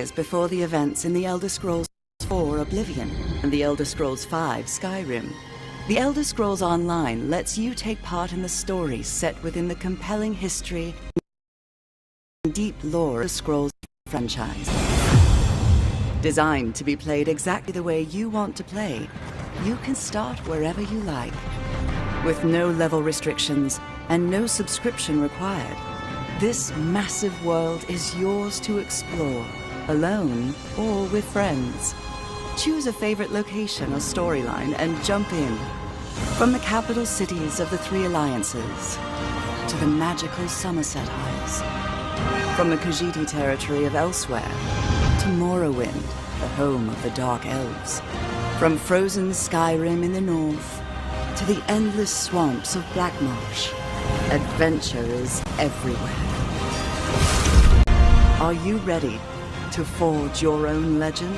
years before the events in The Elder Scrolls IV Oblivion and The Elder Scrolls V Skyrim. The Elder Scrolls Online lets you take part in the stories set within the compelling history and deep lore of the Scrolls franchise. Designed to be played exactly the way you want to play, you can start wherever you like. With no level restrictions and no subscription required, this massive world is yours to explore, alone or with friends. Choose a favorite location or storyline and jump in. From the capital cities of the Three Alliances to the magical Somerset Isles. From the Khajiit territory of Elsewhere to Morrowind, the home of the Dark Elves. From frozen Skyrim in the north to the endless swamps of Blackmarsh, adventure is everywhere. Are you ready to forge your own legend?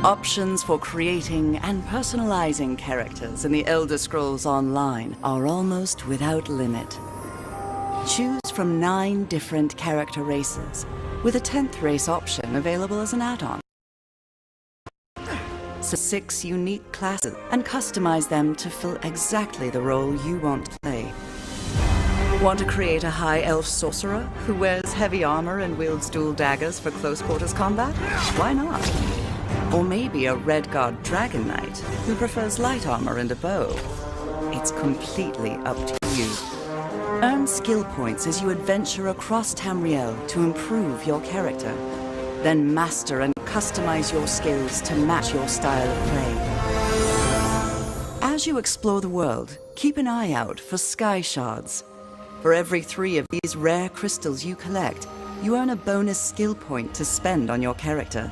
Options for creating and personalizing characters in the Elder Scrolls Online are almost without limit. Choose from 9 different character races, with a 10th race option available as an add-on. So 6 unique classes, and customize them to fill exactly the role you want to play. Want to create a high elf sorcerer who wears heavy armor and wields dual daggers for close quarters combat? Why not? Or maybe a Red Guard Dragon Knight who prefers light armor and a bow. It's completely up to you. Earn skill points as you adventure across Tamriel to improve your character. Then master and customize your skills to match your style of play. As you explore the world, keep an eye out for sky shards. For every 3 of these rare crystals you collect, you earn a bonus skill point to spend on your character.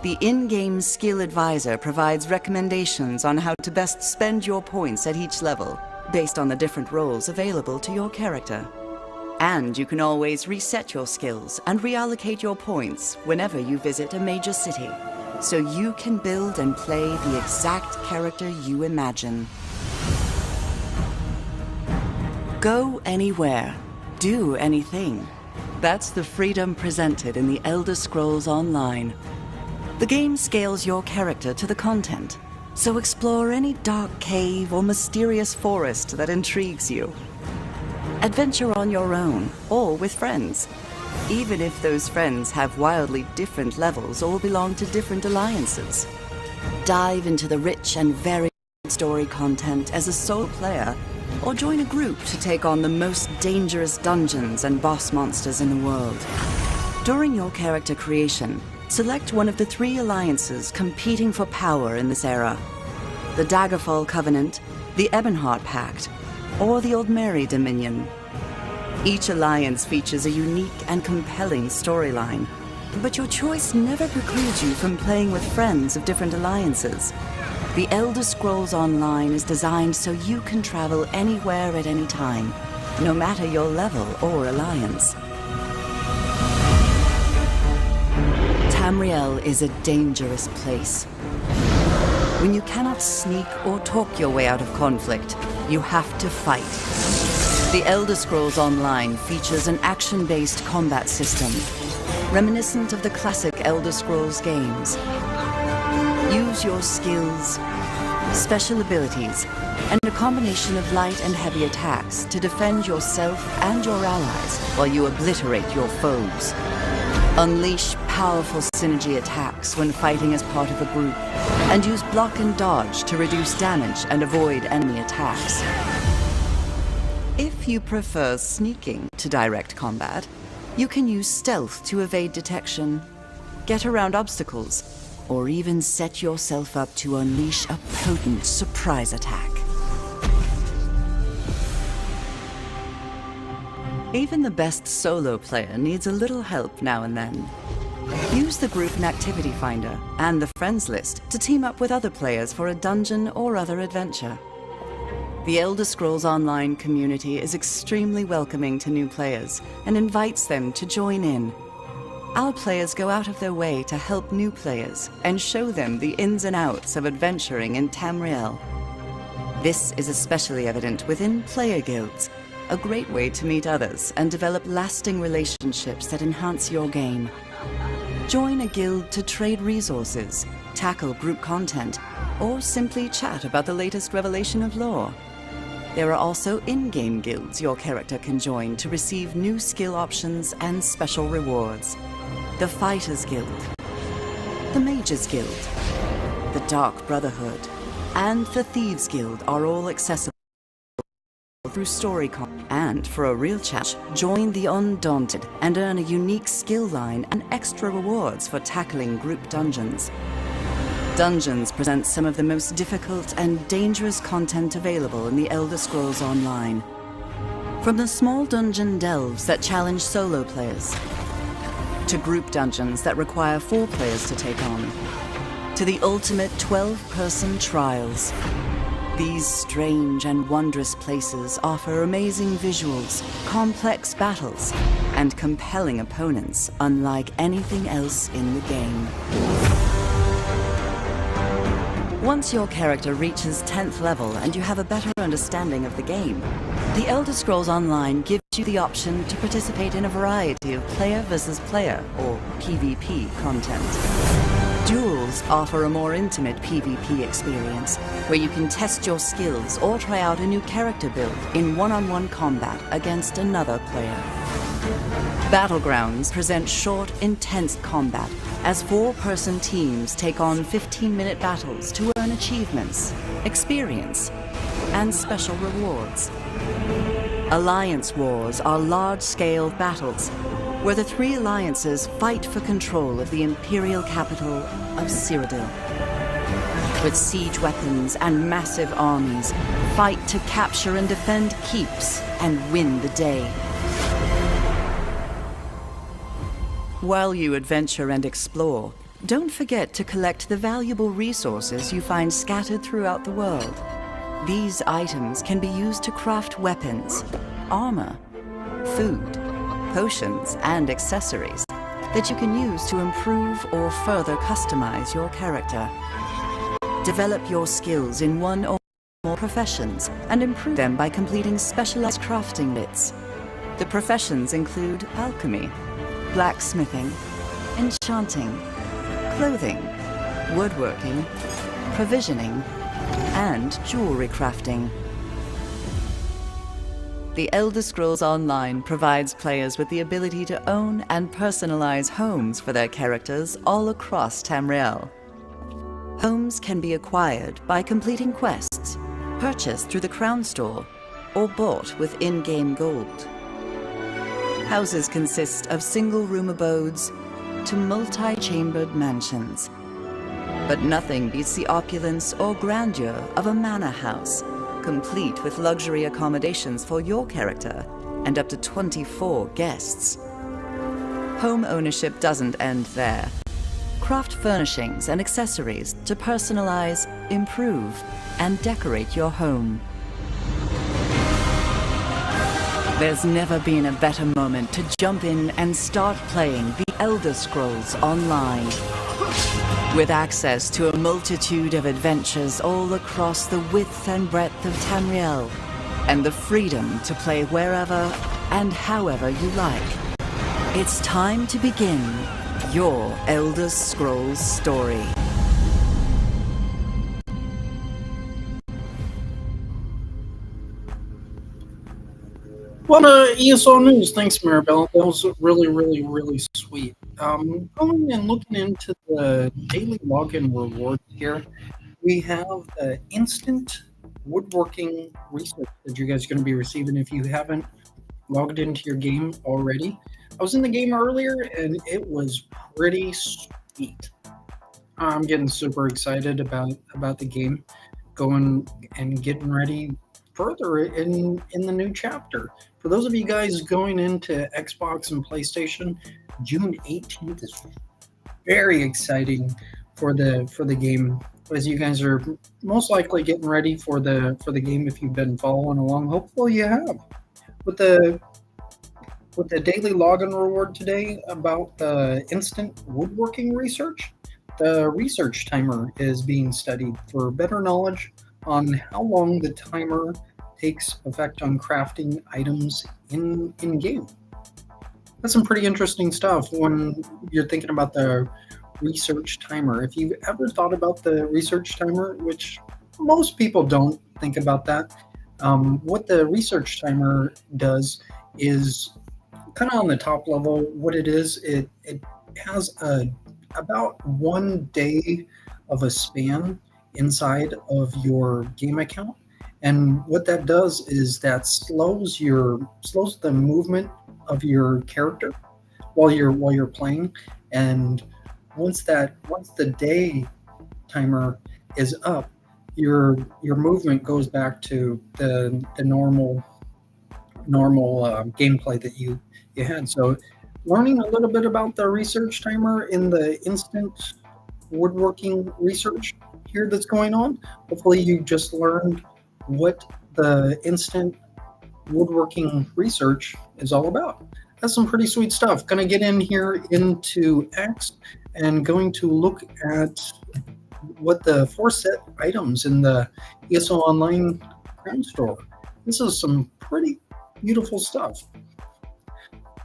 The in-game skill advisor provides recommendations on how to best spend your points at each level, based on the different roles available to your character. And you can always reset your skills and reallocate your points whenever you visit a major city, so you can build and play the exact character you imagine. Go anywhere, do anything. That's the freedom presented in the Elder Scrolls Online. The game scales your character to the content, so explore any dark cave or mysterious forest that intrigues you. Adventure on your own, or with friends, even if those friends have wildly different levels or belong to different alliances. Dive into the rich and varied story content as a solo player, or join a group to take on the most dangerous dungeons and boss monsters in the world. During your character creation, select one of the 3 alliances competing for power in this era: the Daggerfall Covenant, the Ebonheart Pact, or the Old Mary Dominion. Each alliance features a unique and compelling storyline, but your choice never precludes you from playing with friends of different alliances. The Elder Scrolls Online is designed so you can travel anywhere at any time, no matter your level or alliance. Tamriel is a dangerous place. When you cannot sneak or talk your way out of conflict, you have to fight. The Elder Scrolls Online features an action-based combat system, reminiscent of the classic Elder Scrolls games. Use your skills, special abilities, and a combination of light and heavy attacks to defend yourself and your allies while you obliterate your foes. Unleash powerful synergy attacks when fighting as part of a group, and use block and dodge to reduce damage and avoid enemy attacks. If you prefer sneaking to direct combat, you can use stealth to evade detection, get around obstacles, or even set yourself up to unleash a potent surprise attack. Even the best solo player needs a little help now and then. Use the Group and Activity Finder and the Friends list to team up with other players for a dungeon or other adventure. The Elder Scrolls Online community is extremely welcoming to new players and invites them to join in. Our players go out of their way to help new players and show them the ins and outs of adventuring in Tamriel. This is especially evident within player guilds, a great way to meet others and develop lasting relationships that enhance your game. Join a guild to trade resources, tackle group content, or simply chat about the latest revelation of lore. There are also in-game guilds your character can join to receive new skill options and special rewards. The Fighters Guild, the Mages Guild, the Dark Brotherhood, and the Thieves Guild are all accessible through StoryCon. And for a real chat, join the Undaunted and earn a unique skill line and extra rewards for tackling group dungeons. Dungeons present some of the most difficult and dangerous content available in the Elder Scrolls Online. From the small dungeon delves that challenge solo players, to group dungeons that require 4 players to take on, to the ultimate 12-person trials. These strange and wondrous places offer amazing visuals, complex battles, and compelling opponents unlike anything else in the game. Once your character reaches 10th level and you have a better understanding of the game, the Elder Scrolls Online gives you the option to participate in a variety of player versus player, or PvP, content. Duels offer a more intimate PvP experience, where you can test your skills or try out a new character build in one-on-one combat against another player. Battlegrounds present short, intense combat as 4-person teams take on 15-minute battles to earn achievements, experience, and special rewards. Alliance wars are large-scale battles where the 3 alliances fight for control of the imperial capital of Cyrodiil. With siege weapons and massive armies, fight to capture and defend keeps and win the day. While you adventure and explore, don't forget to collect the valuable resources you find scattered throughout the world. These items can be used to craft weapons, armor, food, potions, and accessories that you can use to improve or further customize your character. Develop your skills in one or more professions and improve them by completing specialized crafting bits. The professions include alchemy, blacksmithing, enchanting, clothing, woodworking, provisioning, and jewelry crafting. The Elder Scrolls Online provides players with the ability to own and personalize homes for their characters all across Tamriel. Homes can be acquired by completing quests, purchased through the Crown Store, or bought with in-game gold. Houses consist of single-room abodes to multi-chambered mansions. But nothing beats the opulence or grandeur of a manor house, complete with luxury accommodations for your character and up to 24 guests. Home ownership doesn't end there. Craft furnishings and accessories to personalize, improve, and decorate your home. There's never been a better moment to jump in and start playing the Elder Scrolls Online. With access to a multitude of adventures all across the width and breadth of Tamriel, and the freedom to play wherever and however you like, it's time to begin your Elder Scrolls story. What ESO news? Thanks, Maribel. That was really sweet. Going and looking into the daily login rewards here, we have the instant woodworking research that you guys are going to be receiving if you haven't logged into your game already. I was in the game earlier and it was pretty sweet. I'm getting super excited about the game, going and getting ready further in the new chapter. For those of you guys going into Xbox and PlayStation, June 18th is very exciting for the game, as you guys are most likely getting ready for the game if you've been following along. Hopefully you have. With the daily login reward today about the instant woodworking research, the research timer is being studied for better knowledge on how long the timer takes effect on crafting items in game. That's some pretty interesting stuff when you're thinking about the research timer. If you've ever thought about the research timer, which most people don't think about that, what the research timer does is kind of on the top level. What it is, it has about 1 day of a span inside of your game account, and what that does is that slows the movement of your character while you're playing. And once the day timer is up, your movement goes back to the normal gameplay that you had. So, learning a little bit about the research timer in the instant woodworking research here that's going on. Hopefully, you just learned what the instant woodworking research is all about. That's some pretty sweet stuff. Going to get in here into X and going to look at what the 4-set items in the ESO Online Crown Store. This is some pretty beautiful stuff.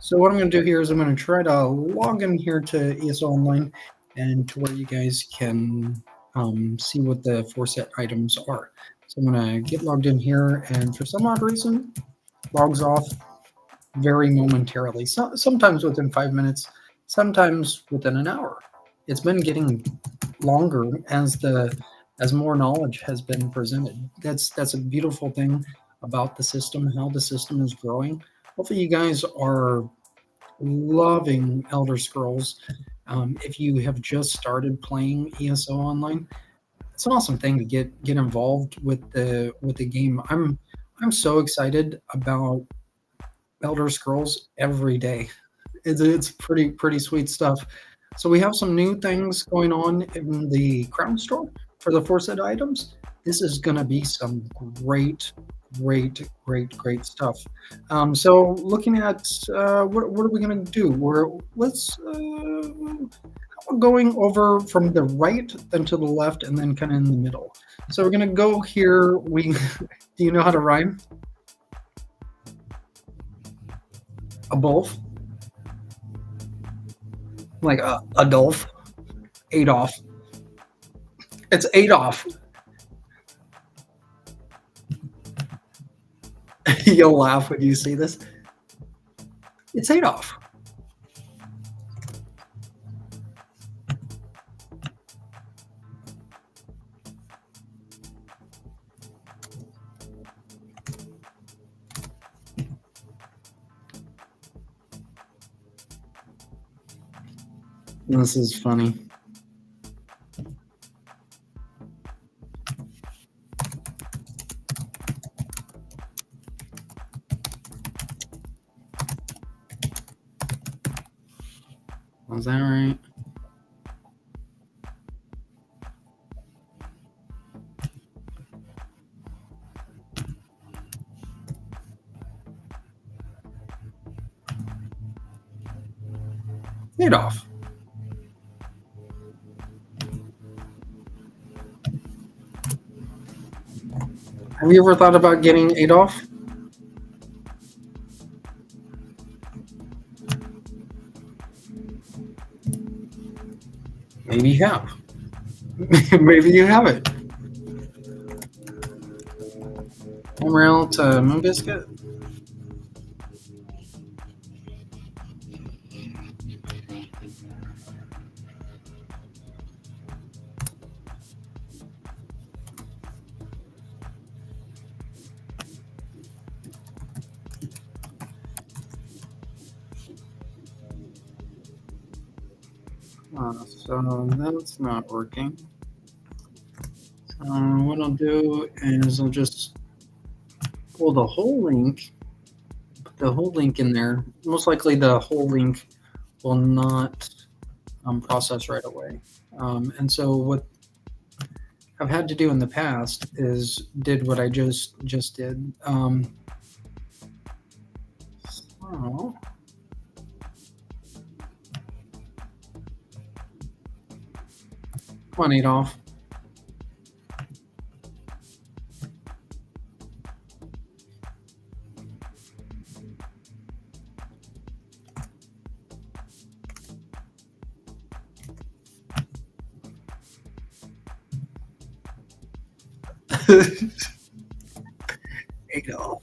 So what I'm going to do here is I'm going to try to log in here to ESO Online and to where you guys can see what the 4-set items are. So I'm going to get logged in here, and for some odd reason, logs off very momentarily. Sometimes within 5 minutes, sometimes within an hour. It's been getting longer as more knowledge has been presented. That's a beautiful thing about the system, how the system is growing. Hopefully you guys are loving Elder Scrolls. If you have just started playing ESO Online, it's an awesome thing to get involved with the game. I'm so excited about Elder Scrolls every day. It's pretty sweet stuff. So we have some new things going on in the Crown Store for the 4-set items. This is going to be some great stuff. So looking at what are we going to do? Let's going over from the right, then to the left, and then kind of in the middle. So we're going to go here. Do you know how to rhyme? A both? Like Adolf? Adolf. It's Adolf. You'll laugh when you see this. It's Adolf. This is funny. Was that right? Adolf. Have you ever thought about getting Adolf? Maybe you have. Maybe you haven't. Emerald to Moonbiscuit. So that's not working. What I'll do is I'll just pull the whole link, put the whole link in there. Most likely the whole link will not process right away. And so what I've had to do in the past is did what I just did. So come on, Adolf. Adolf.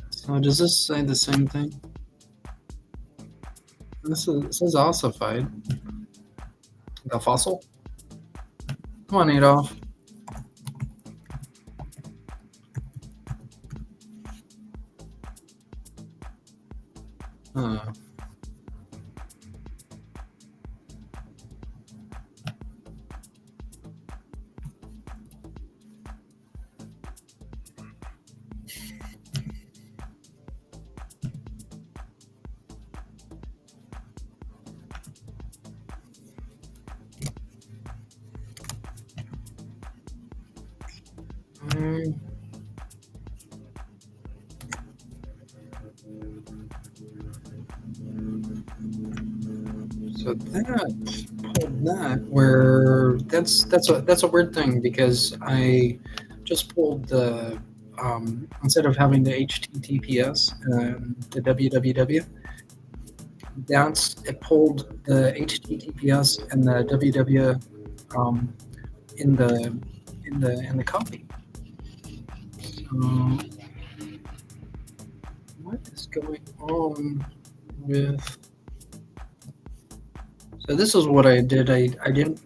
So does this say the same thing? It says ossified. The fossil? Come on, Adolf. Huh. Mm. So that pulled that where that's a weird thing because I just pulled the instead of having the HTTPS and the www, it pulled the HTTPS and the www um, in the copy. So what is going on with? So this is what I did. I didn't.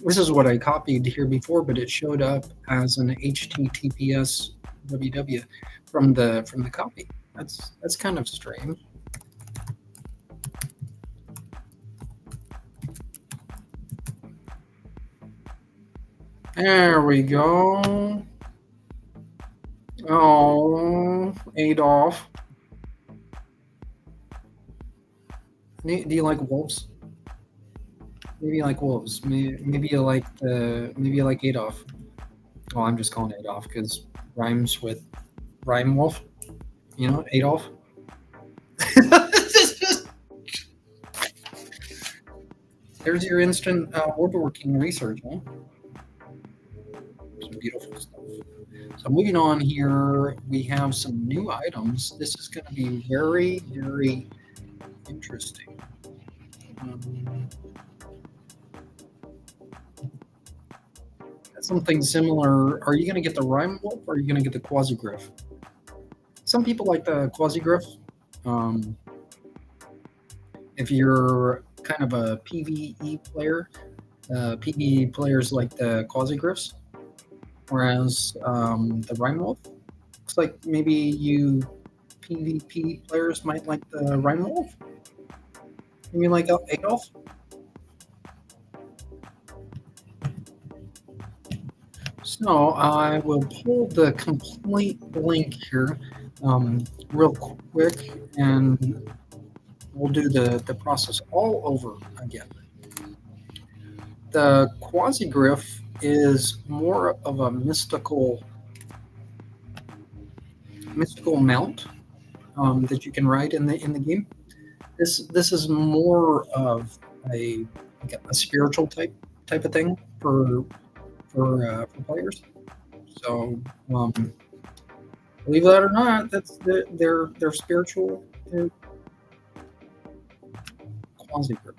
This is what I copied here before, but it showed up as an HTTPS www from the copy. That's kind of strange. There we go. Oh, Adolf. Do you like wolves? Maybe you like wolves. Maybe you like Adolf. Well, I'm just calling Adolf because rhymes with rhyme wolf. You know, Adolf. There's your instant woodworking research, huh? Some beautiful stuff. So moving on here, we have some new items. This is going to be very, very interesting. Something similar. Are you going to get the rhyme wolf or are you going to get the quasi-griff? Some people like the quasi-griff. If you're kind of a PvE player, PvE players like the quasi-griffs, whereas the rhyme wolf looks like maybe you PvP players might like the rhyme wolf. Maybe like Adolf. So I will pull the complete link here real quick, and we'll do the process all over again. The quasi-griff is more of a mystical mount that you can ride in the game. This is more of a spiritual type of thing for players. So believe that or not, that's their spiritual quasi-griff.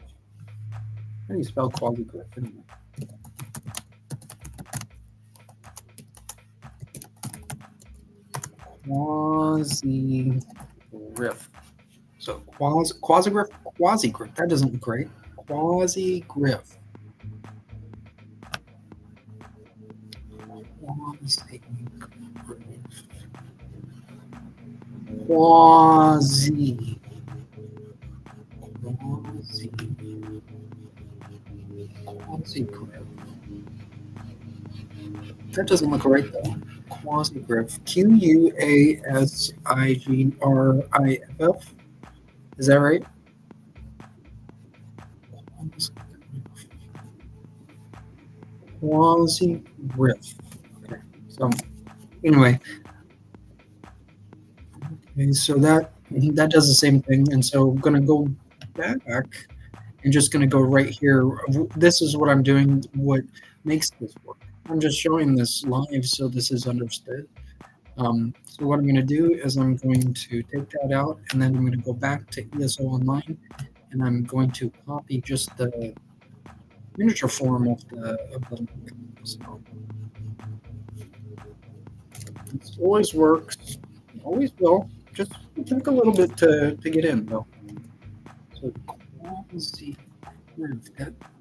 How do you spell quasi-griff anyway? Quasi-griff. So quasi-griff. That doesn't look great. Quasi-griff. Quasi-griff. That doesn't look right though. Quasi-griff. Quasigrif. Is that right? Quasi-griff. Okay. So anyway. Okay, so that does the same thing. And so I'm gonna go back and just gonna go right here. This is what I'm doing, what makes this work. I'm just showing this live so this is understood. So what I'm going to do is I'm going to take that out and then I'm going to go back to ESO Online and I'm going to copy just the miniature form of the link. So this always works, always will. Just took a little bit to get in though. So quasi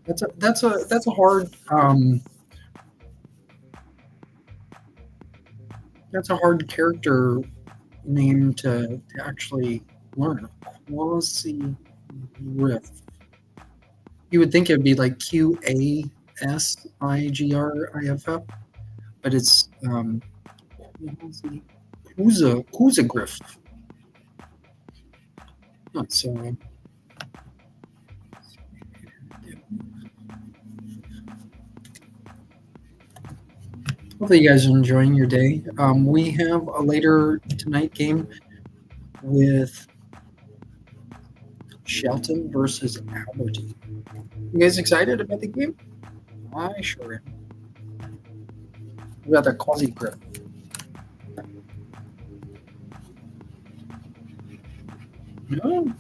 that's a hard character name to actually learn. Quasi riff. You would think it would be like QASIGRIFF, but it's Kuzagriff. So hopefully you guys are enjoying your day. We have a later tonight game with Shelton versus Alberty. You guys excited about the game? I sure am. We got the quasi grip. No.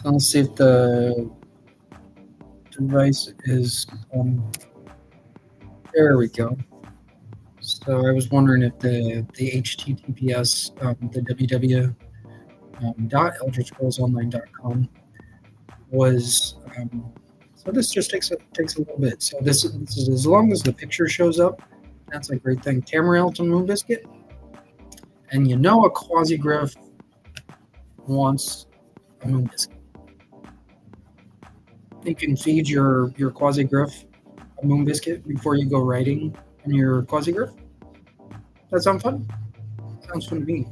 So let's see if the device is there we go. So I was wondering if the HTTPS, the www .elderscrollsonline.com was so this just takes a little bit. So this is as long as the picture shows up, that's a great thing. Tamarind and Moon Biscuit, and you know a quasi-griff wants a Moon Biscuit. You can feed your quasi-griff a Moon Biscuit before you go writing on your quasi-griff. That sound fun? Sounds fun to me.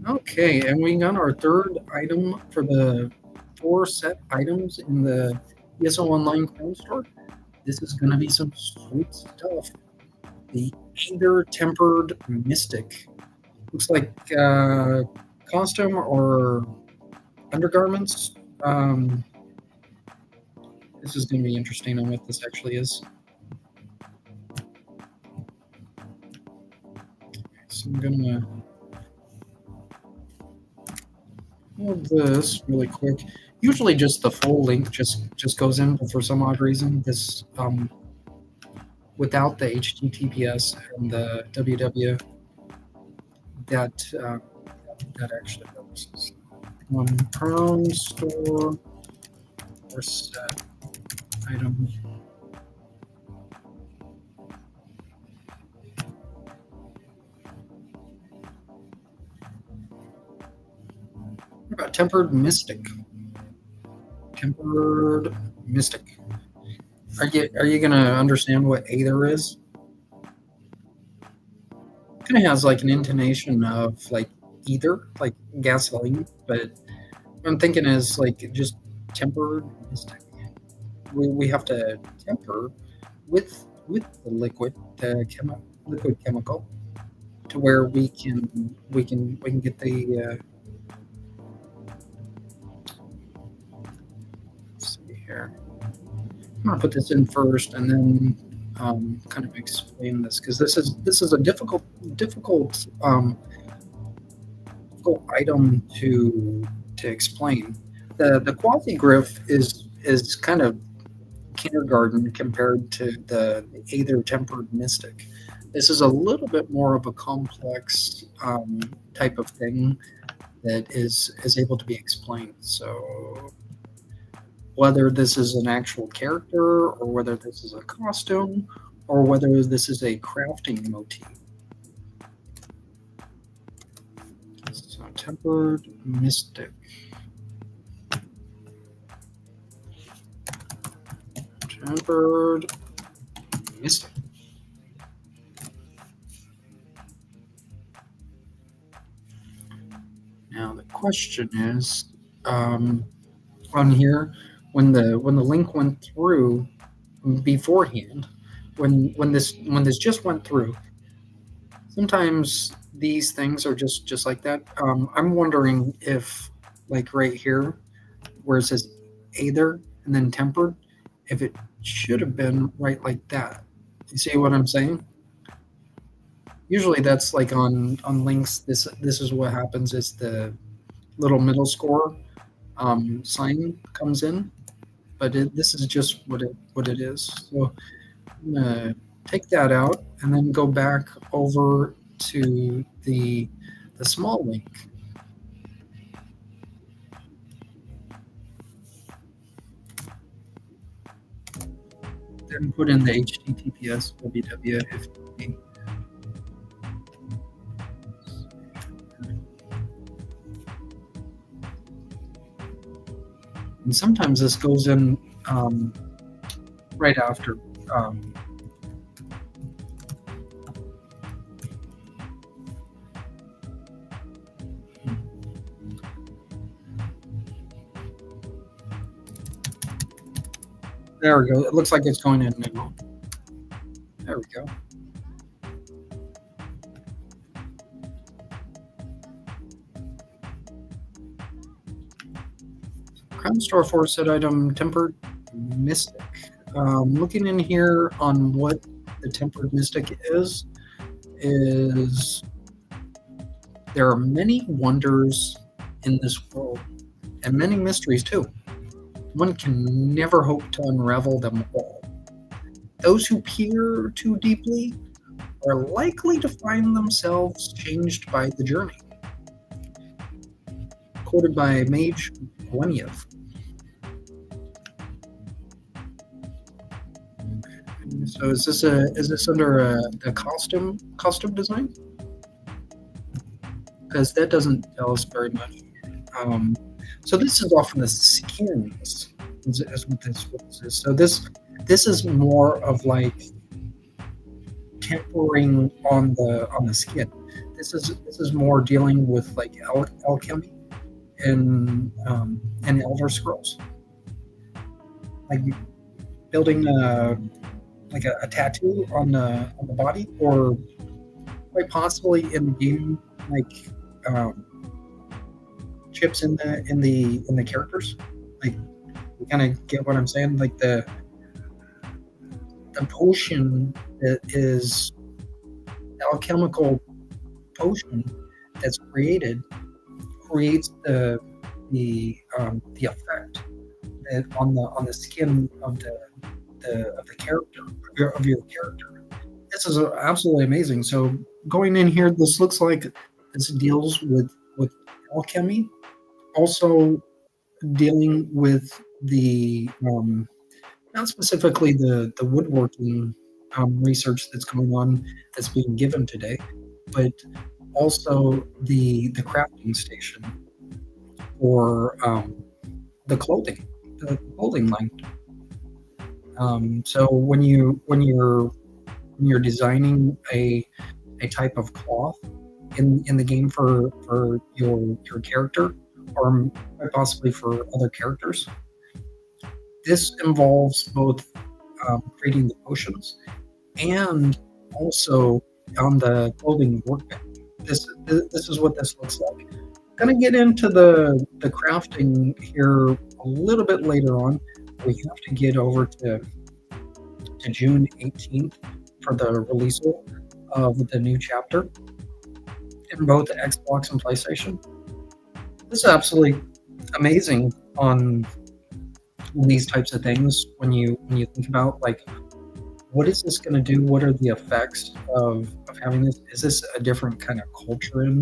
Okay, and we got our third item for the 4 set items in the ESO Online Chrome Store. This is going to be some sweet stuff. The Aether Tempered Mystic. Looks like costume or undergarments. This is going to be interesting on what this actually is. So I'm going to move this really quick. Usually just the full link just goes in, but for some odd reason, this without the HTTPS and the www that actually works. Chrome Store or set item. What about Tempered Mystic? Tempered Mystic. Are you gonna understand what Aether is? Kind of has like an intonation of like ether, like gasoline, but what I'm thinking is like just tempered Mystic. We have to temper with the liquid, liquid chemical, to where we can get the. Let's see here. I'm gonna put this in first, and then kind of explain this because this is a difficult item to explain. The quasi griff is kind of kindergarten compared to the Aether Tempered Mystic. This is a little bit more of a complex type of thing that is able to be explained. So whether this is an actual character or whether this is a costume or whether this is a crafting motif. So Tempered Mystic. Tempered Mystic. Now the question is, on here, when the link went through beforehand, when this just went through, sometimes these things are just like that. I'm wondering if, like right here, where it says Aether and then tempered, if it should have been right like that. You see what I'm saying? Usually that's like on links. This is what happens is the little middle score sign comes in, but this is just what it is. So I'm gonna take that out and then go back over to the small link. Then put in the HTTPS www if need be. And sometimes this goes in right after. There we go. It looks like it's going in now. There we go. Crown Store 4 set item Tempered Mystic. Looking in here on what the Tempered Mystic is there are many wonders in this world and many mysteries too. One can never hope to unravel them all. Those who peer too deeply are likely to find themselves changed by the journey. Quoted by Mage Gweniev. So is this under the costume design? Because that doesn't tell us very much. So this is often the skins, is what this is. So this is more of like tempering on the skin. This is more dealing with like alchemy and Elder Scrolls, like building like a tattoo on the body, or quite possibly in the game, like chips in the characters. Like, you kind of get what I'm saying. Like the potion that is the alchemical potion that's creates the effect that on the skin of the character of your character. This is absolutely amazing. So going in here, this looks like this deals with alchemy, also dealing with the not specifically the woodworking research that's going on that's being given today, but also the crafting station for the clothing line. So when you're designing a type of cloth in the game for your character, or possibly for other characters, this involves both creating the potions and also on the clothing workbench. This is what this looks like. I'm gonna get into the crafting here a little bit later on. We have to get over to June 18th for the release of the new chapter in both Xbox and PlayStation. This is absolutely amazing on these types of things when you think about, like, what is this going to do? What are the effects of having this? Is this a different kind of culture in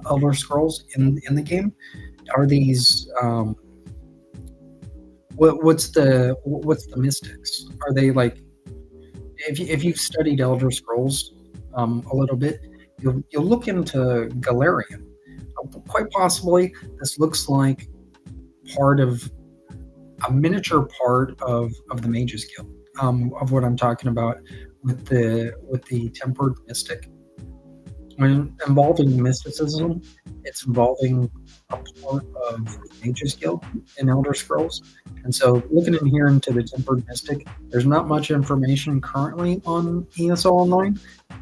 Elder Scrolls in the game? Are these what's the mystics? Are they like, if you've studied Elder Scrolls a little bit, you'll look into Galarian. Quite possibly, this looks like a miniature part of the Mages Guild. Of what I'm talking about with the Tempered Mystic. When involving mysticism, it's involving a part of the Mages Guild in Elder Scrolls. And so looking in here into the Tempered Mystic, there's not much information currently on ESO Online.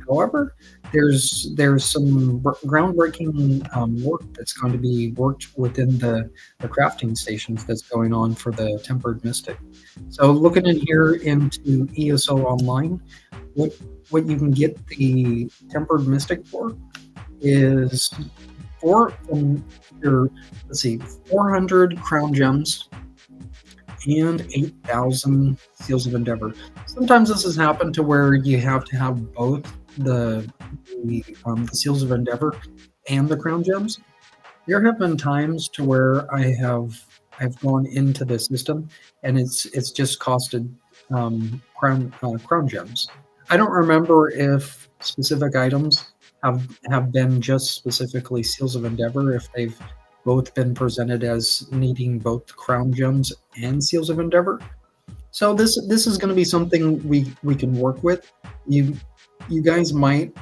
However, there's some groundbreaking work that's going to be worked within the crafting stations that's going on for the Tempered Mystic. So looking in here into ESO Online, what what you can get the tempered mystic for is your, let's see, 400 crown gems and 8,000 seals of endeavor. Sometimes this has happened to where you have to have both the seals of endeavor and the crown gems. There have been times to where I've gone into the system and it's just costed crown gems. I don't remember if specific items have been just specifically seals of endeavor, if they've both been presented as needing both crown gems and seals of endeavor. So this is going to be something we can work with. You guys might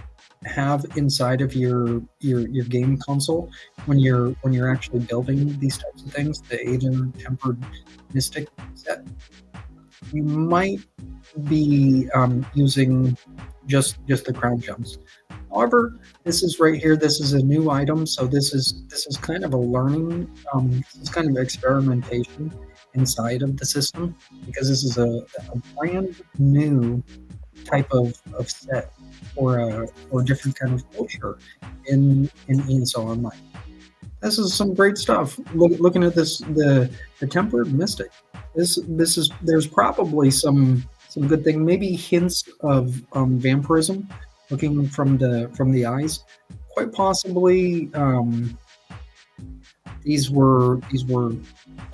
have inside of your game console when you're actually building these types of things, the Aether Tempered Mystic set. You might be using just the crown gems. However, this is right here. This is a new item, so this is kind of a learning. This is kind of experimentation inside of the system because this is a brand new type of set for a different kind of culture in ESO Online. This is some great stuff. Looking at this, the Tempered Mystic. This is there's probably some good thing. Maybe hints of vampirism, looking from the eyes. Quite possibly, these were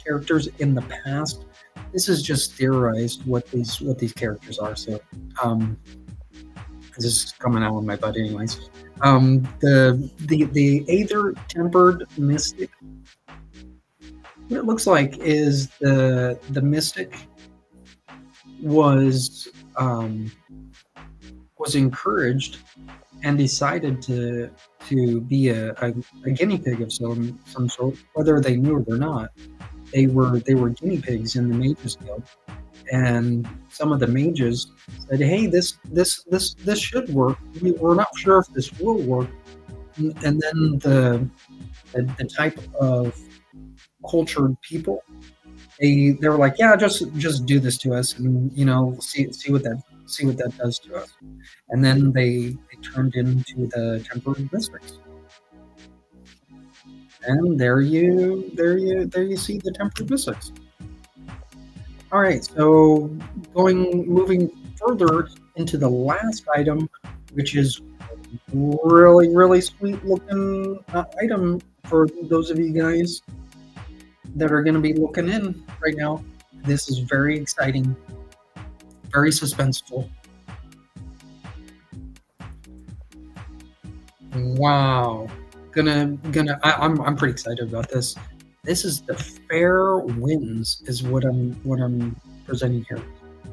characters in the past. This is just theorized what these characters are. So this is coming out of my butt, anyways. The Aether Tempered Mystic. What it looks like is the Mystic was encouraged and decided to be a guinea pig of some sort, whether they knew it or not. They were guinea pigs in the Mages Guild, and some of the mages said, "Hey, this should work. We're not sure if this will work." And then the type of cultured people, they were like, "Yeah, just do this to us, and see what that does to us." And then they turned into the Tempered Mystics. And there you see the Tempered Mystics. All right, so moving further into the last item, which is really sweet looking item for those of you guys that are going to be looking in right now. This is very exciting, very suspenseful. Wow. I'm pretty excited about this. This is the Fair Winds is what I'm presenting here.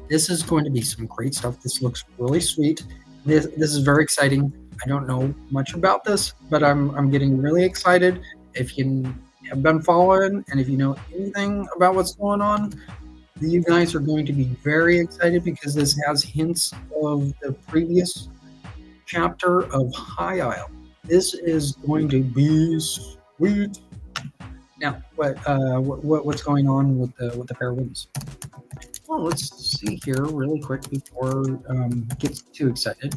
This is going to be some great stuff. This looks really sweet. This is very exciting. I don't know much about this, but I'm getting really excited. If you have been following and if you know anything about what's going on, you guys are going to be very excited because this has hints of the previous chapter of High Isle. This is going to be sweet. Now, what's going on with the Fair Winds? Well, let's see here really quick before get too excited.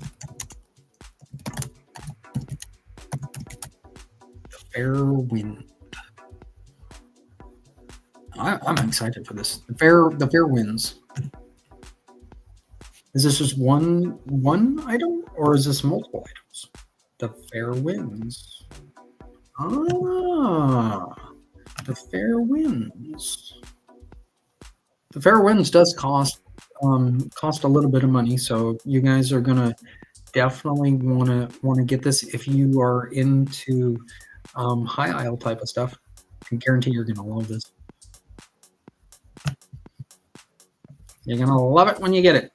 The Fair Wind. I'm excited for this. The Fair Winds. Is this just one item, or is this multiple items? The Fair Winds. Ah, the Fair Winds. The Fair Winds does cost a little bit of money, so you guys are gonna definitely wanna get this if you are into High Isle type of stuff. I guarantee you're gonna love this. You're gonna love it when you get it.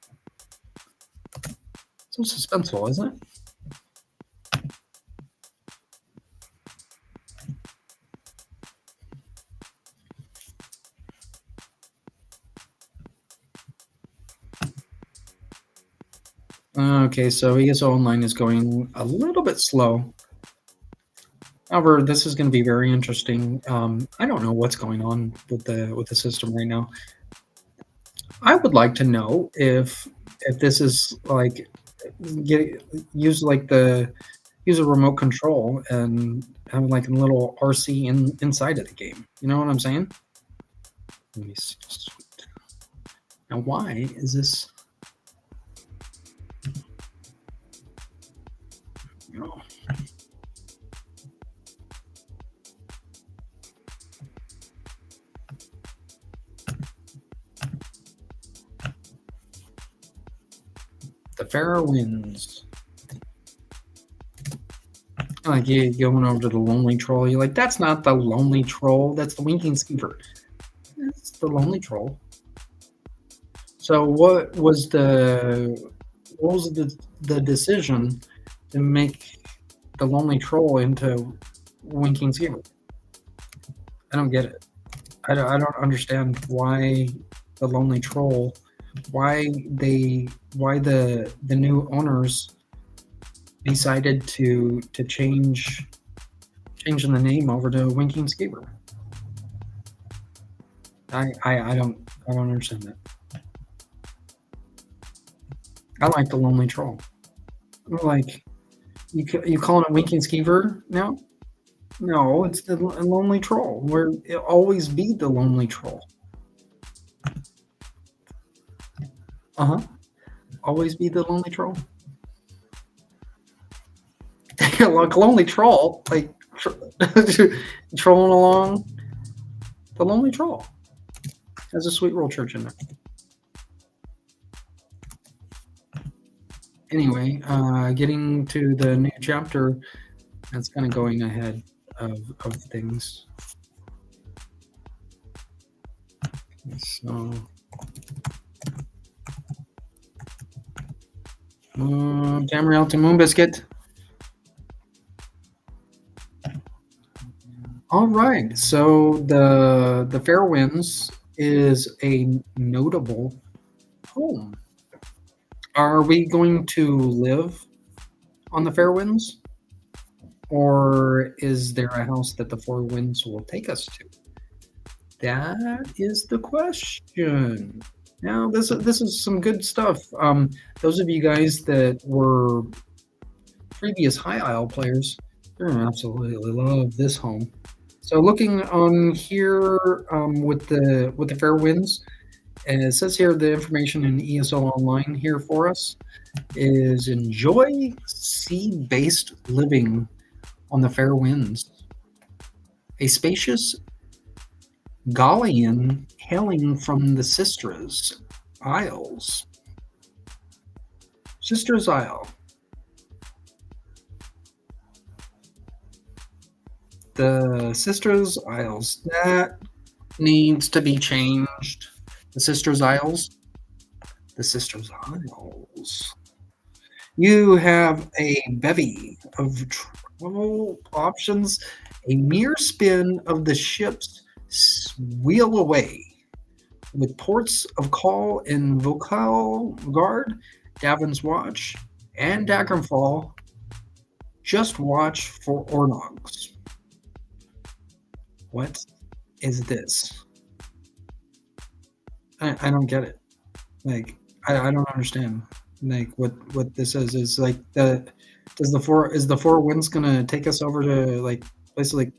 So suspenseful, isn't it? Okay, so ESO Online is going a little bit slow. However, this is going to be very interesting. I don't know what's going on with the system right now. I would like to know if this is like use use a remote control and have like a little RC inside of the game. You know what I'm saying? Let me see. Sweet. Now, why is this? You know, the Pharaoh wins. Like you going over to the Lonely Troll, you're like, that's not the Lonely Troll, that's the Winking Skeever. It's the Lonely Troll. So what was the decision to make the Lonely Troll into Winking Skeever? I don't get it. I don't understand why the Lonely Troll, why the new owners decided to change the name over to Winking Skeever. I don't understand that. I like the Lonely Troll. Like, you calling it Winking Skeever now? No, it's the Lonely Troll. Where it'll always be the Lonely Troll. Always be the Lonely Troll. Like Lonely Troll, like trolling along. The Lonely Troll has a Sweet Roll Church in there. Anyway, getting to the new chapter, that's kind of going ahead of things. So, Tamriel to Moonbiscuit. All right, so the Fairwinds is a notable home. Are we going to live on the Fairwinds? Or is there a house that the Four Winds will take us to? That is the question. Now, this is some good stuff. Those of you guys that were previous High Isle players, you're gonna absolutely love this home. So, looking on here with the Fairwinds, and it says here the information in ESO Online here for us is enjoy sea-based living on the Fairwinds. A spacious galleon hailing from the Sisters Isles. Sisters Isle. The Sisters Isles. That needs to be changed. The Sisters Isles. The Sisters Isles. You have a bevy of travel options. A mere spin of the ships wheel away. With ports of call in Vocal Guard, Davin's Watch, and Daggerfall. Just watch for Ornogs. What is this? I don't get it. Like, I don't understand. Like, what this is like is the Four Winds gonna take us over to like places like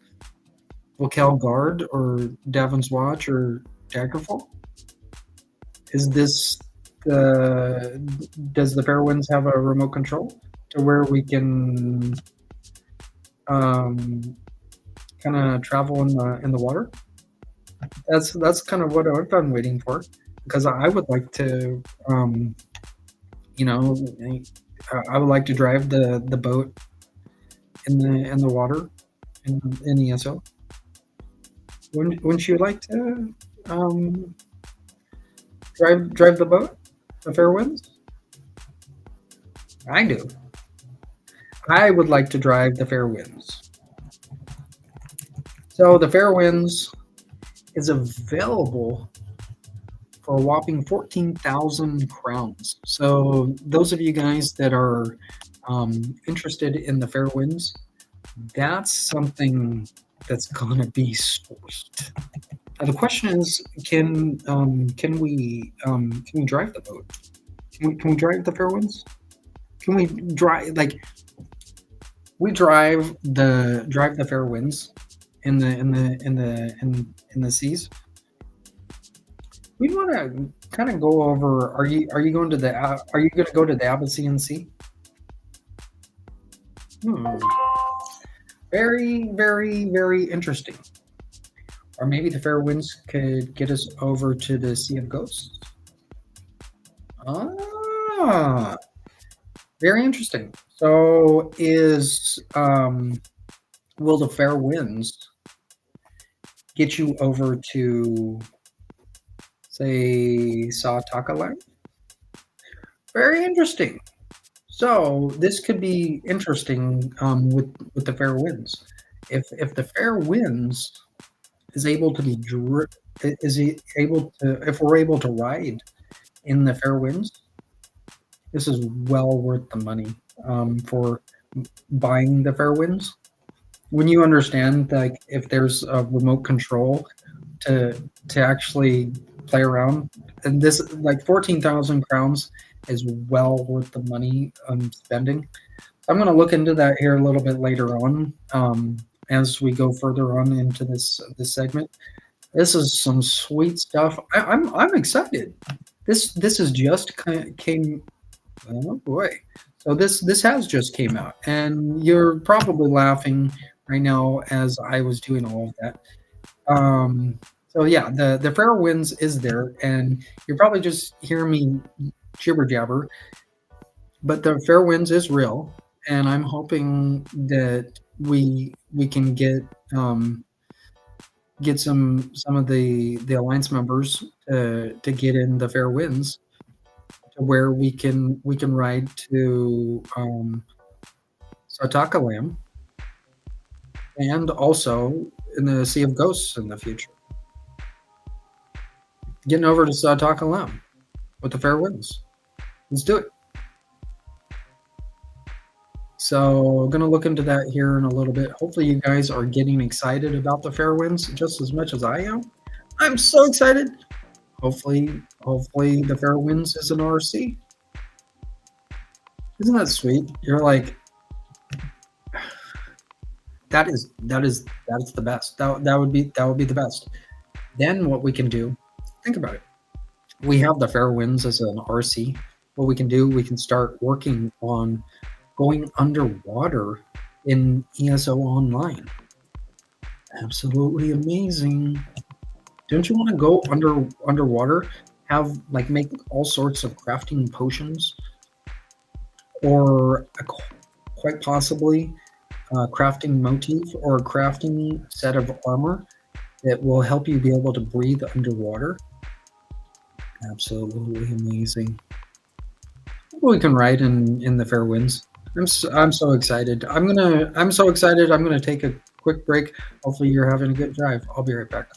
Vocal Guard or Davin's Watch or Daggerfall? Is this does the Fairwinds have a remote control to where we can kind of travel in the water? That's kind of what I've been waiting for, because I would like to you know, I would like to drive the boat in the water in ESO. Wouldn't you like to drive the boat, the Fairwinds? I do. I would like to drive the Fairwinds. So the Fairwinds is available for a whopping 14,000 crowns. So those of you guys that are interested in the Fairwinds, that's something that's gonna be sweet. Now the question is, can we drive the boat? Can we drive the Fairwinds? Can we drive we drive the fair winds in the seas? We want to kind of go over. Are you going to the are you going to go to the Abyssinian Sea? Hmm. Very, very, very interesting. Or maybe the fair winds could get us over to the Sea of Ghosts. Ah, very interesting. So will the fair winds get you over to, say, Saataka Land? Very interesting. So this could be interesting with the fair winds. If the fair winds is able to be is he able to if we're able to ride in the fair winds, this is well worth the money for buying the fair winds. When you understand, like, if there's a remote control to actually play around, and this, like, 14,000 crowns is well worth the money spending. I'm going to look into that here a little bit later on, as we go further on into this segment. This is some sweet stuff. I'm excited. This is just came. Oh boy! So this has just came out, and you're probably laughing right now as I was doing all of that. So yeah, the fair winds is there, and you're probably just hearing me jibber jabber, but the fair winds is real, and I'm hoping that we can get some of the alliance members to get in the fair winds to where we can ride to Sataka Lam and also in the Sea of Ghosts in the future. Getting over to Sataka Lam with the fair winds. Let's do it. So I'm gonna look into that here in a little bit. Hopefully you guys are getting excited about the fair winds just as much as I am. I'm so excited. Hopefully the fair winds is an RC. Isn't that sweet? You're like, that is the best. That would be the best. Then what we can do, think about it. We have the fair winds as an RC. What we can do, we can start working on going underwater in ESO Online. Absolutely amazing. Don't you want to go underwater? Have, like, make all sorts of crafting potions, or quite possibly a crafting motif or a crafting set of armor that will help you be able to breathe underwater. Absolutely amazing. We can ride in the fair winds. I'm so excited. I'm so excited. I'm gonna take a quick break. Hopefully you're having a good drive. I'll be right back.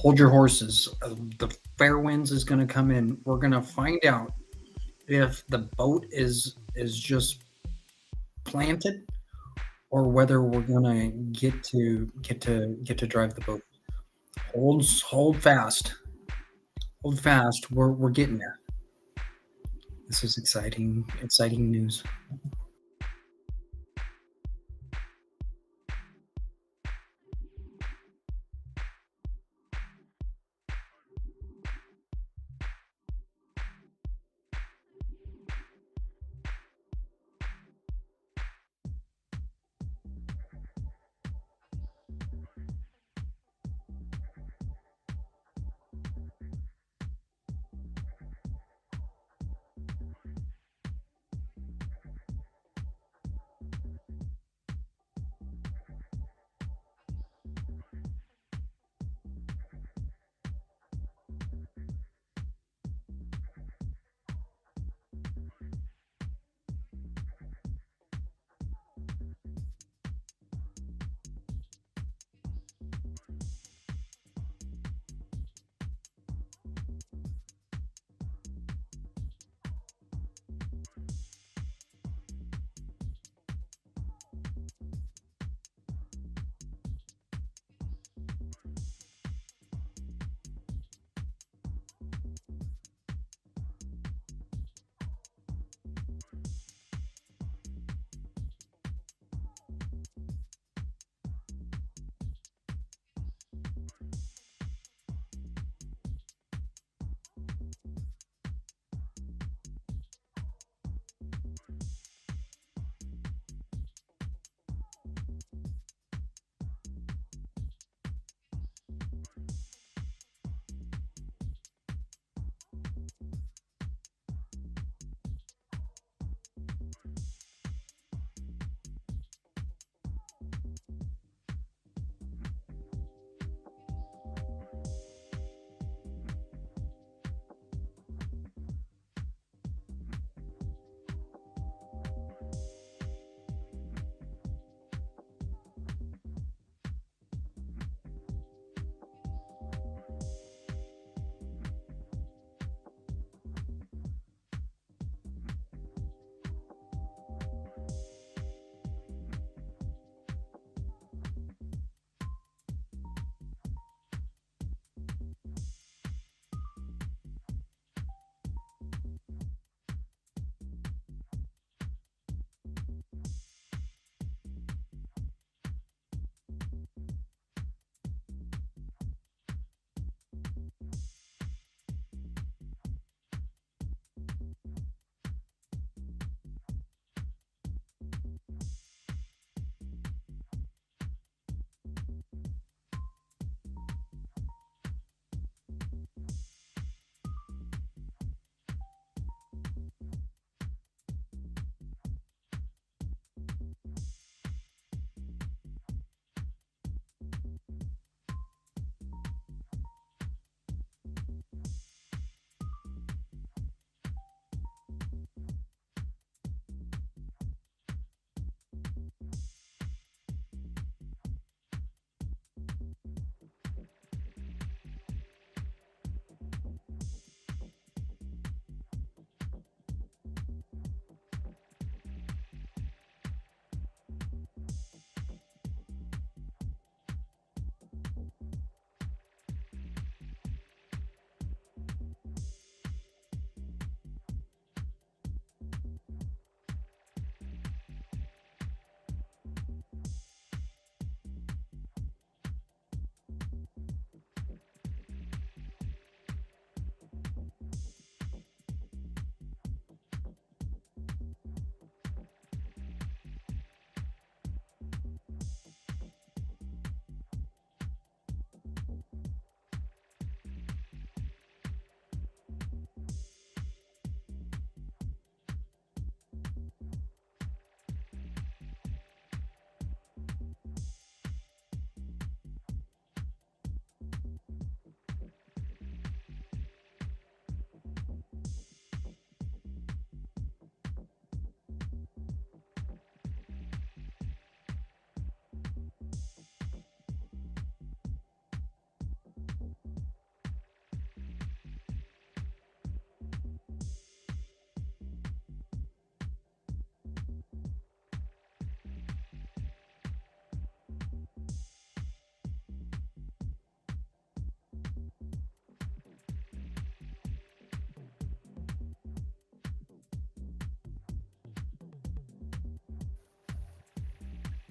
hold your horses. The fair winds is going to come in. We're going to find out if the boat is just planted or whether we're going to get to drive the boat. Hold fast. Hold fast. We're getting there. This is exciting news.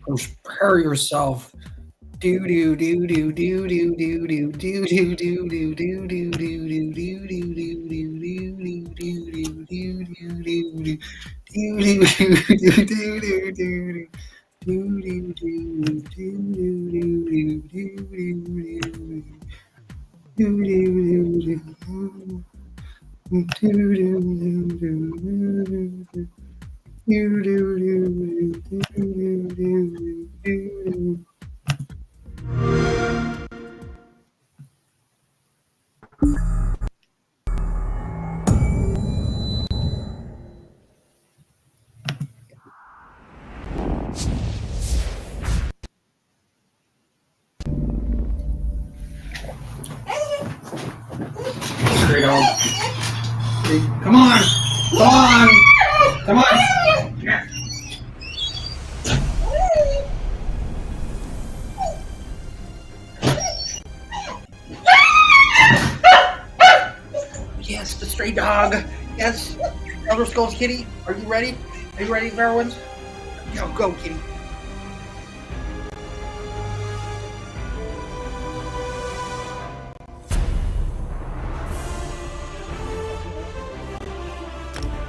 Prepare yourself. Do do do do do do do do do do do do do do do do do Straight on. Come on! Come on! Come on! Yes, the stray dog. Yes. Elder Skull's kitty. Are you ready? Are you ready, Fairwinds? Go, kitty.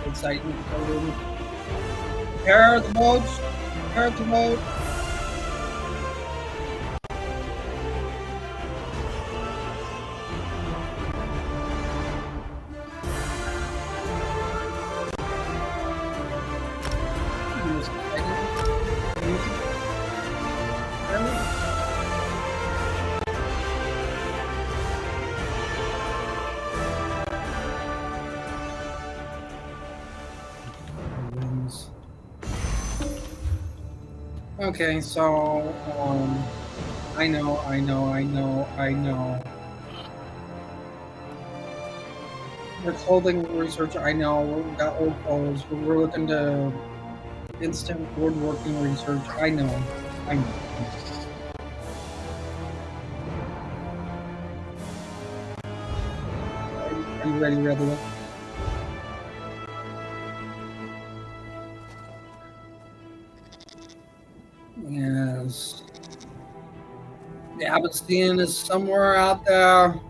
Exciting. Prepare the boats. Prepare the boat. Okay, so I know. We're clothing research. I know we've got old clothes. We're looking to instant woodworking research. I know. Are you ready, Rebel? Yes. The Abbottstein is somewhere out there.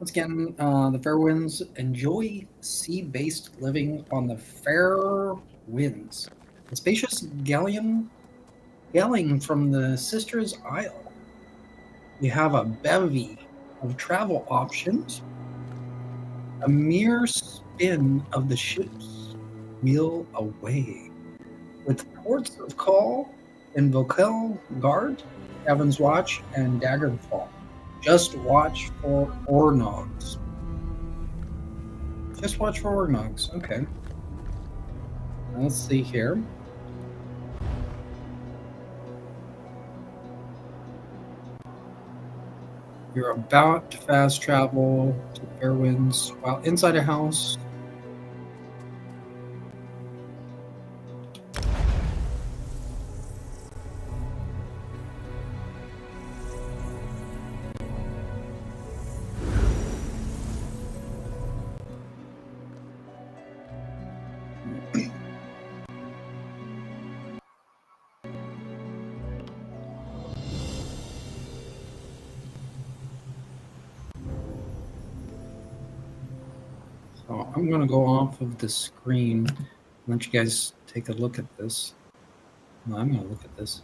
Once again, the Fairwinds enjoy sea-based living on the Fair Winds, a spacious galleon from the Sisters Isle. You have a bevy of travel options, a mere spin of the ship's wheel away, with ports of call in Vokel Guard, Evans Watch, and Daggerfall. Just watch for Ornogs. Just watch for Ornogs. Okay. Let's see here. You're about to fast travel to Fairwinds while inside a house. So I'm going to go off of the screen and let you guys take a look at this. Well, I'm going to look at this.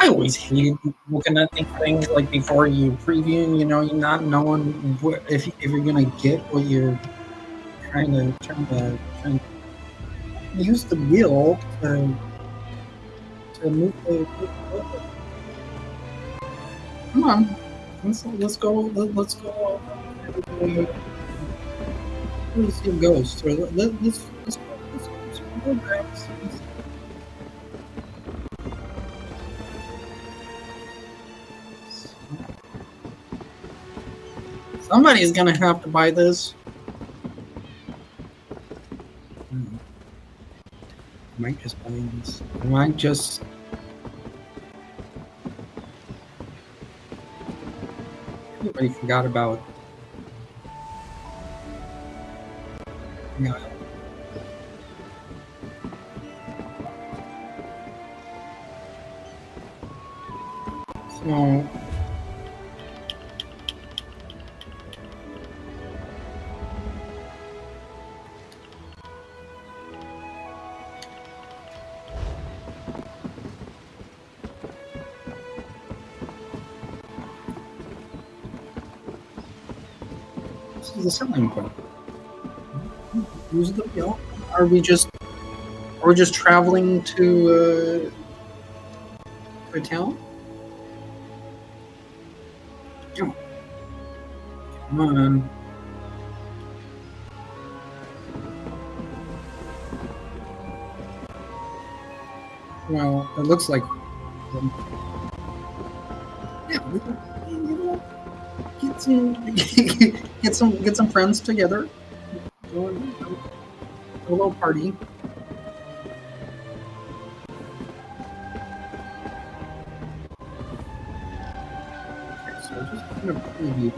I always hated looking at these things like before you preview. You know, you not knowing if you're gonna get what you're trying to use the wheel to move the lever. Come on, let's go. Let's go. Where's your ghost? Or let's go grab some. Somebody's gonna have to buy this. I might just buy this. I might just. Everybody forgot about. Yeah. So. This is the selling point. Use the wheel. Are we just traveling to a town? Yeah. Come on. Well, it looks like. Yeah, we can, you know, get some get some friends together. Do a little party. Okay, so just kind of preview.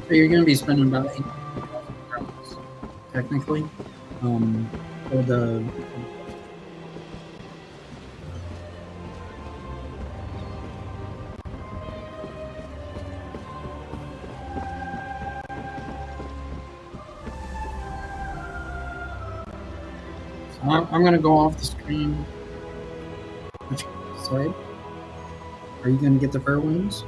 So you're going to be spending about 8,000 crowns, technically, for the. So I'm going to go off the screen. Which side? Are you going to get the fair winds?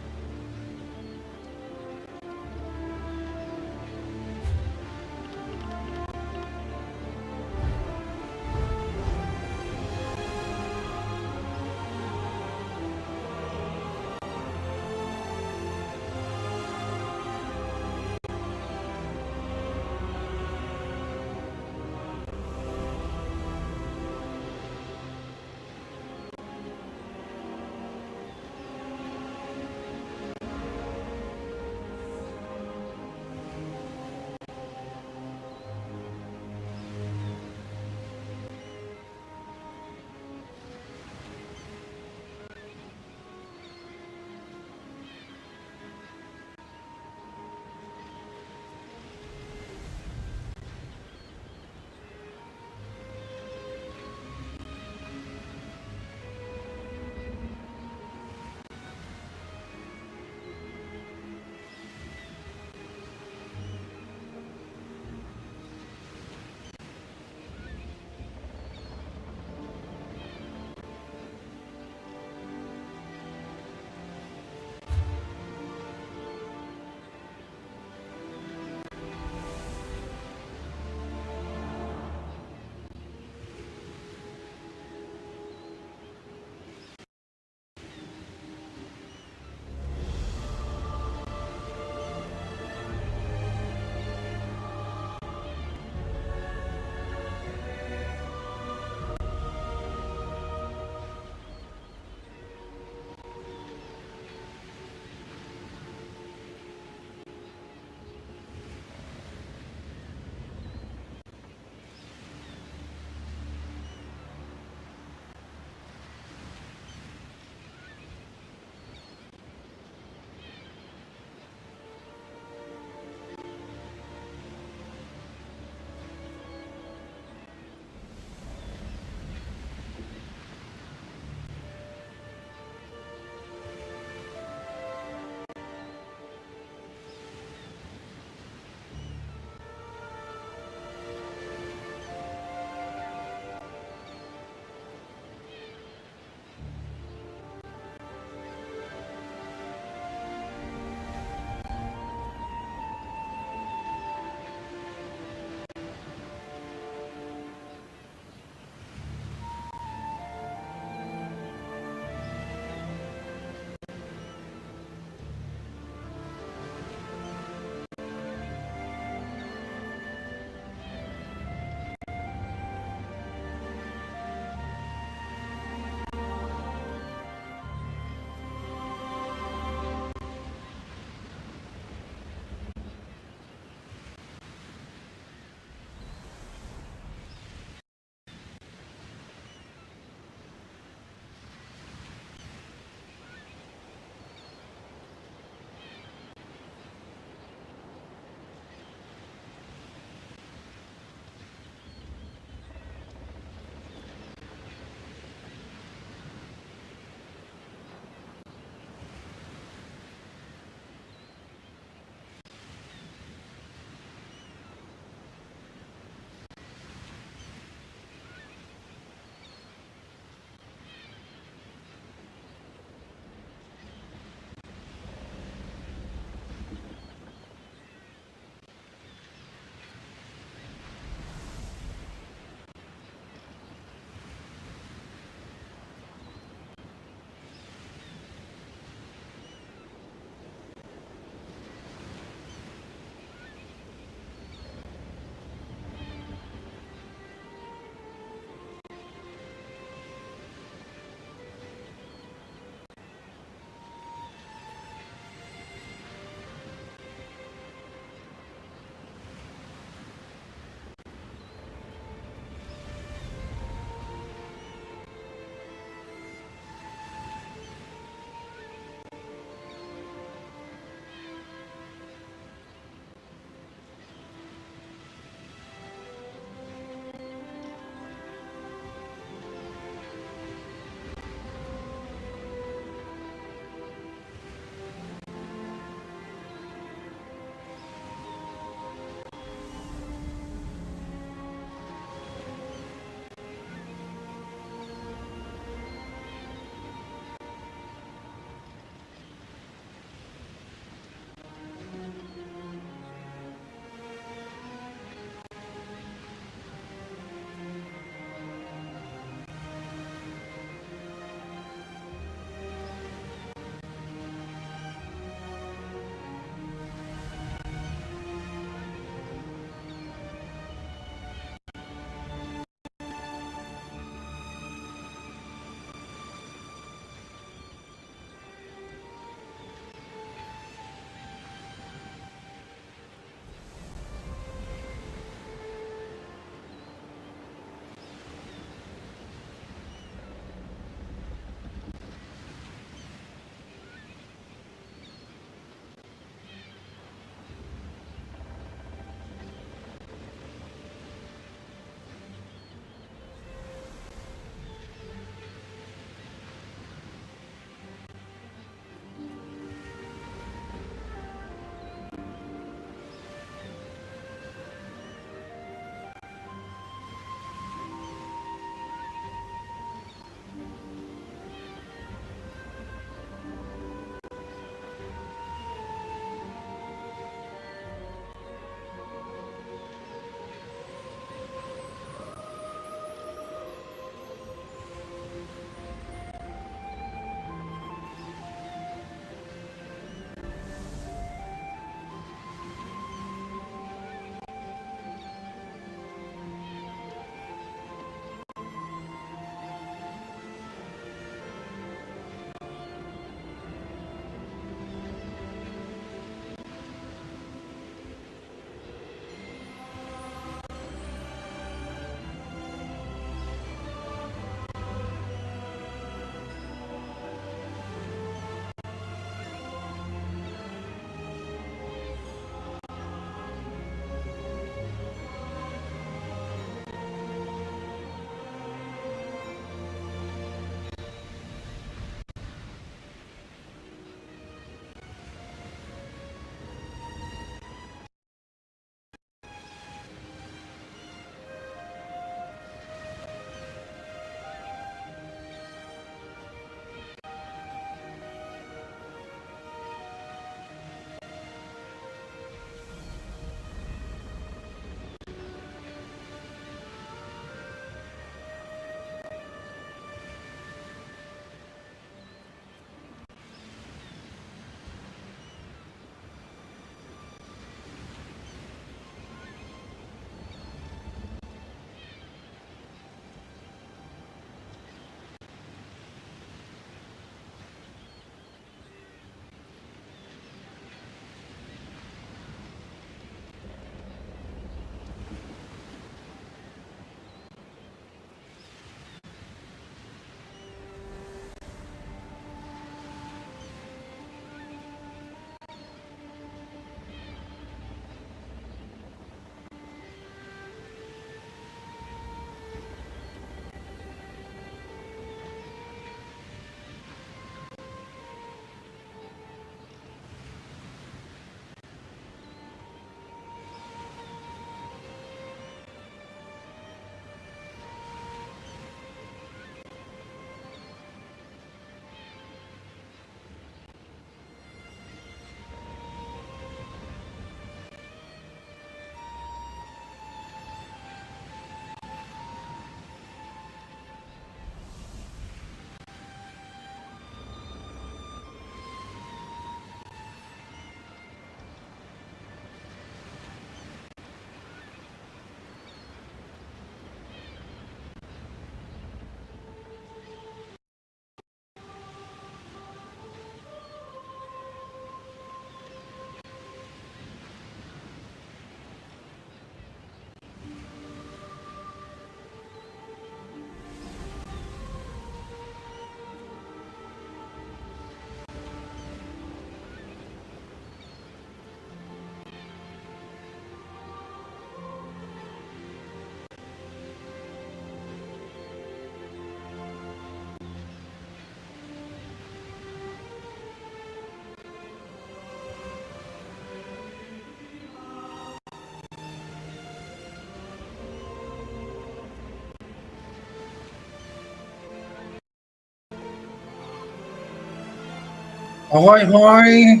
Ahoy, hoy!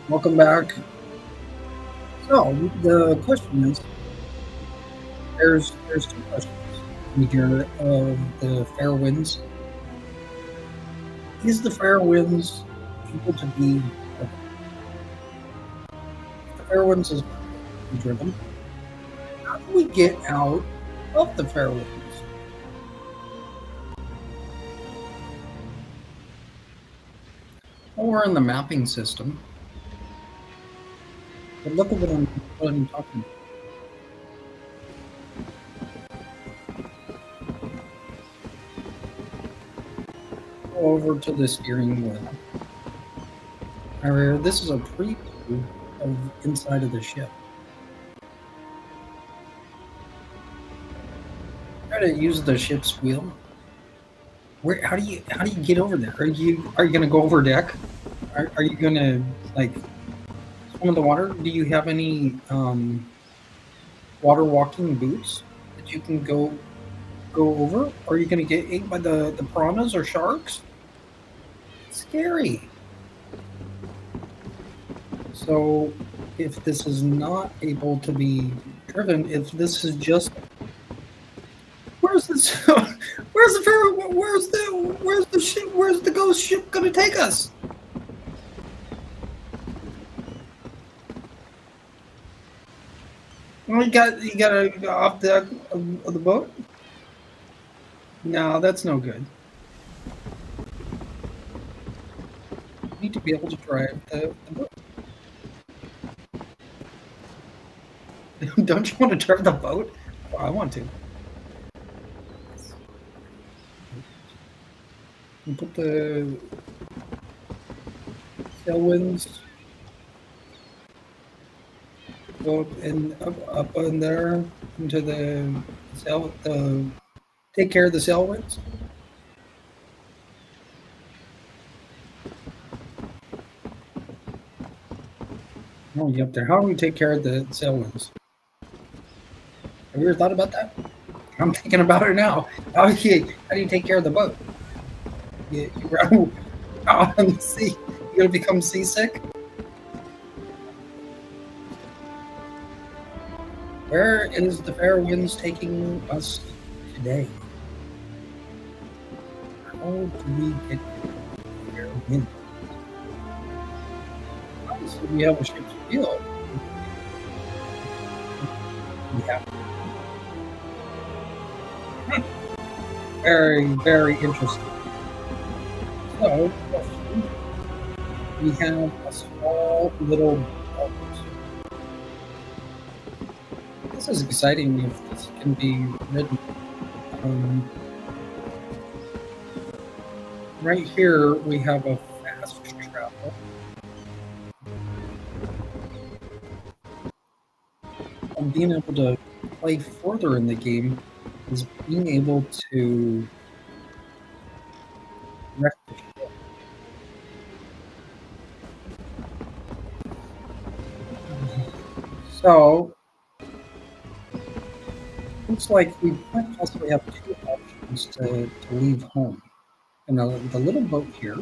Welcome back. So the question is, there's two questions in here of the fair winds. Is the fair winds able to be driven? If the fair winds is not able to be driven, how do we get out of the fair winds? Well, we're in the mapping system, but look at what I'm talking about. Go over to the steering wheel. This is a preview of inside of the ship. Try to use the ship's wheel. Where? How do you get over there? Are you gonna go over deck? Are you gonna like swim in the water? Do you have any water walking boots that you can go over? Are you gonna get ate by the piranhas or sharks? It's scary. So if this is not able to be driven, if this is just where's this? Where's the ferry? Where's the ship? Where's the ghost ship gonna take us? Well, you gotta go off the of the boat. No, that's no good. You need to be able to drive the boat. Don't you want to drive the boat? Oh, I want to. You put the tailwinds go up in there into the sail. Take care of the sailwinds. Oh, you up there? How do we take care of the sailwinds? Have you ever thought about that? I'm thinking about it now. How do you take care of the boat? You run out on the sea. You're gonna become seasick. Where is the fair winds taking us today? How do we get the fair winds? Obviously, we have a ship's wheel. We have very, very interesting. So, question. We have a small little boat. This is exciting if this can be ridden. Right here, we have a fast travel. And being able to play further in the game is being able to wreck the ship. So, looks like we might possibly have two options to leave home. And the little boat here,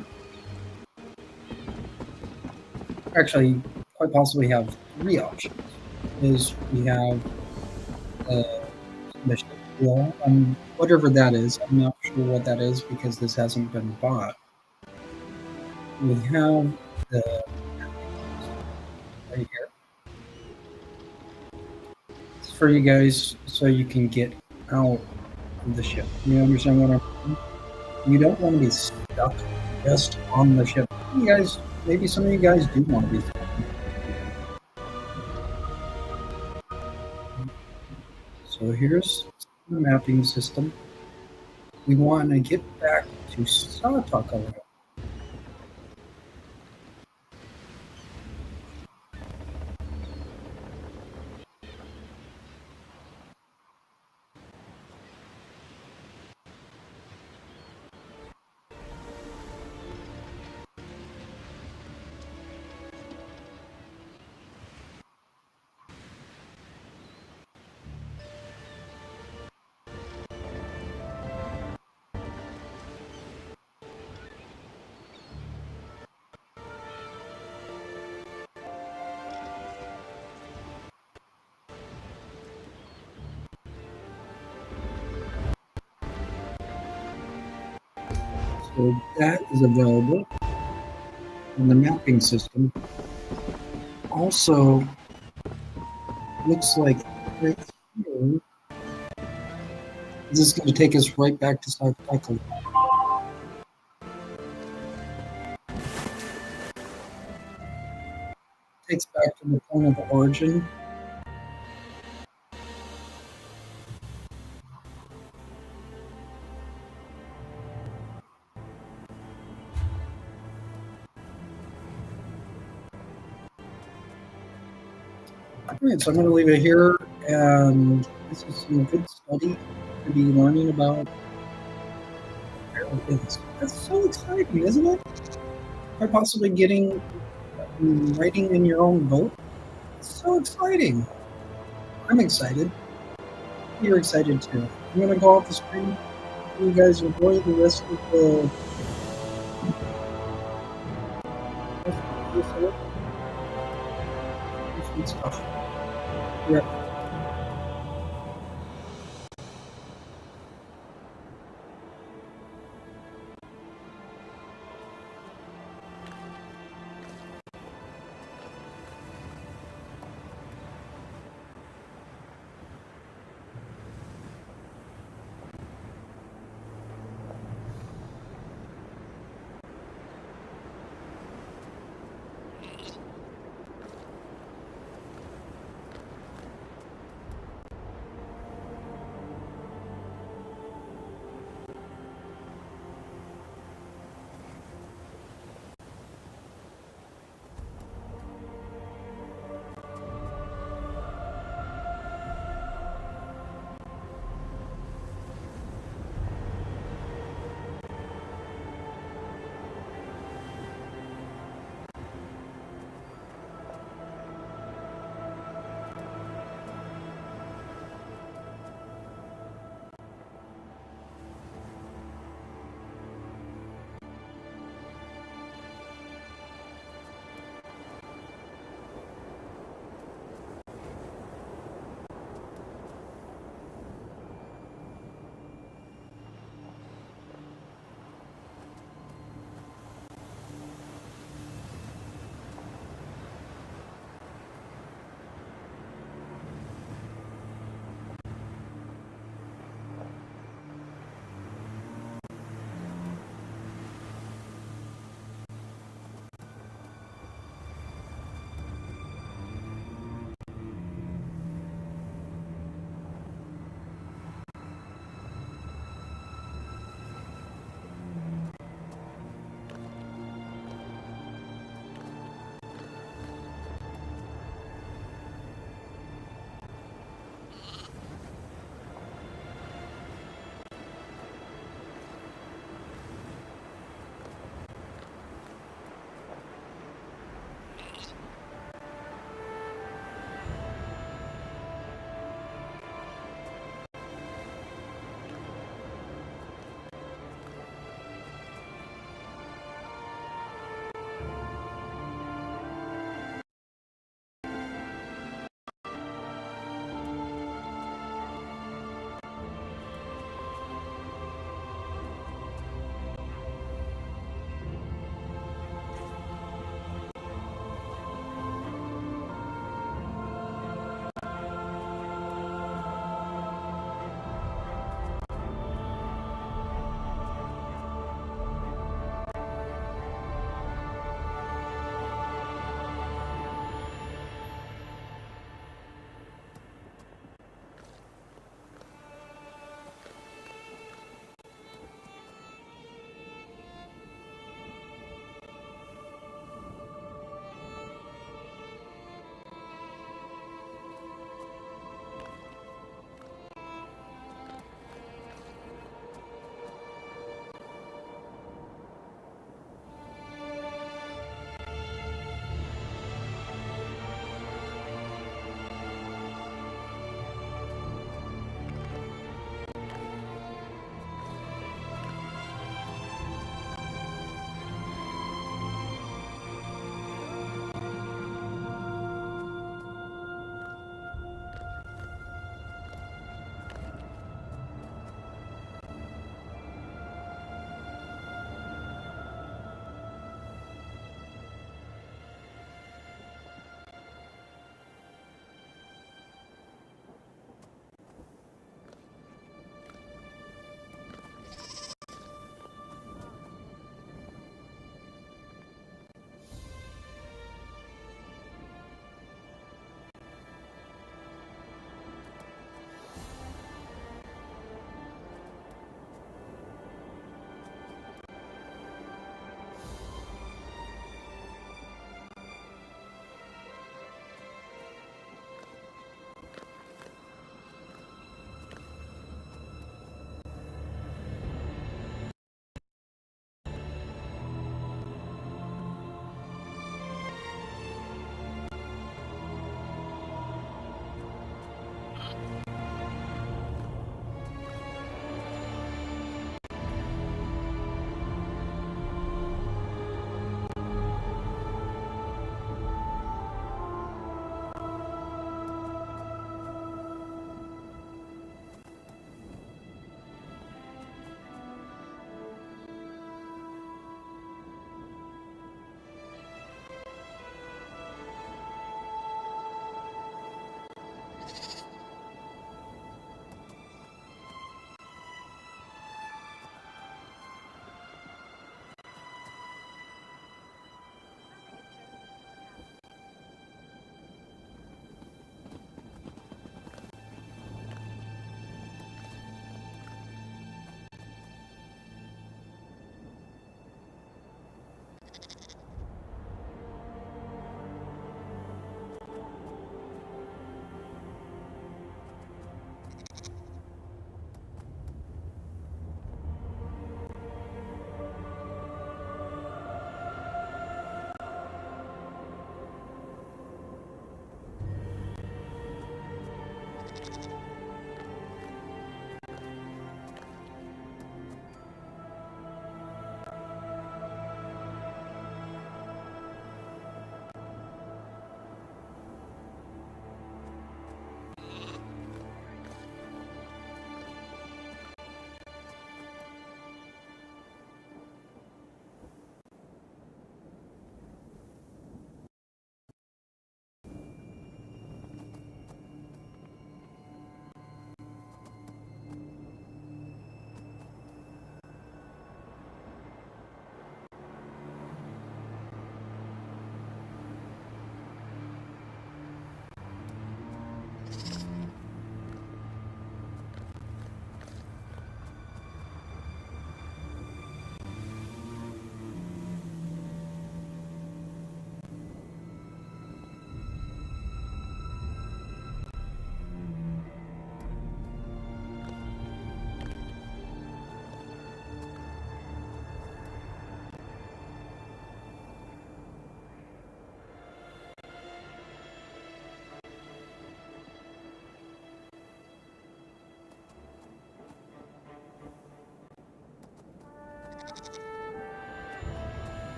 actually, quite possibly have three options. Is we have the ship wheel, whatever that is. I'm not sure what that is because this hasn't been bought. We have the right here. It's for you guys so you can get out of the ship. You understand what I'm saying? You don't want to be stuck just on the ship. You guys, maybe some of you guys do want to be stuck. So here's the mapping system. We want to get back to Satakala. So that is available in the mapping system. Also, looks like right here, this is going to take us right back to South Texas. Takes back to the point of origin. Alright, so I'm going to leave it here, and this is some good study to be learning about things. That's so exciting, isn't it? By possibly getting writing in your own boat. It's so exciting. I'm excited. You're excited too. I'm going to go off the screen. You guys enjoy the rest of the stuff. Yeah.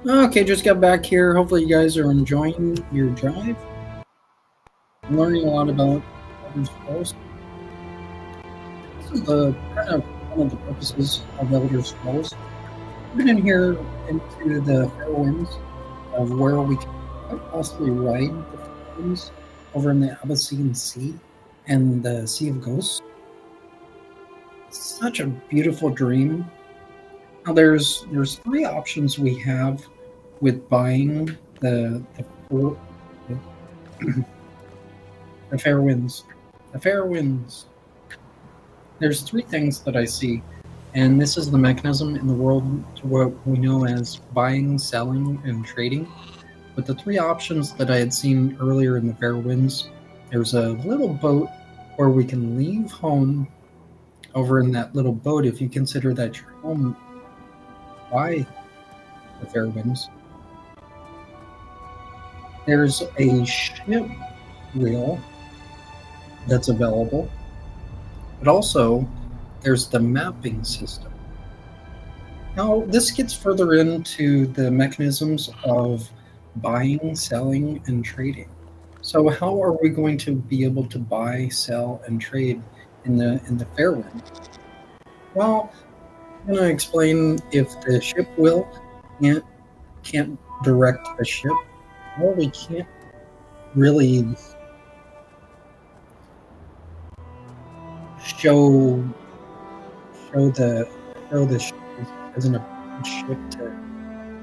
Okay, just got back here. Hopefully, you guys are enjoying your drive. I'm learning a lot about Elder Scrolls. This is the kind of one of the purposes of Elder Scrolls. We've been in here into the Fairwinds of where we can quite possibly ride the Fairwinds over in the Abyssinian Sea and the Sea of Ghosts. It's such a beautiful dream. Now, there's three options we have with buying the fair winds. The fair winds. There's three things that I see, and this is the mechanism in the world to what we know as buying, selling, and trading. But the three options that I had seen earlier in the fair winds, there's a little boat where we can leave home over in that little boat if you consider that your home by the fair winds. There's a ship wheel that's available, but also there's the mapping system. Now, this gets further into the mechanisms of buying, selling, and trading. So, how are we going to be able to buy, sell, and trade in the Fairwind? Well, I'm going to explain if the ship wheel can't direct the ship. Well, we can't really show the ship as an approved ship to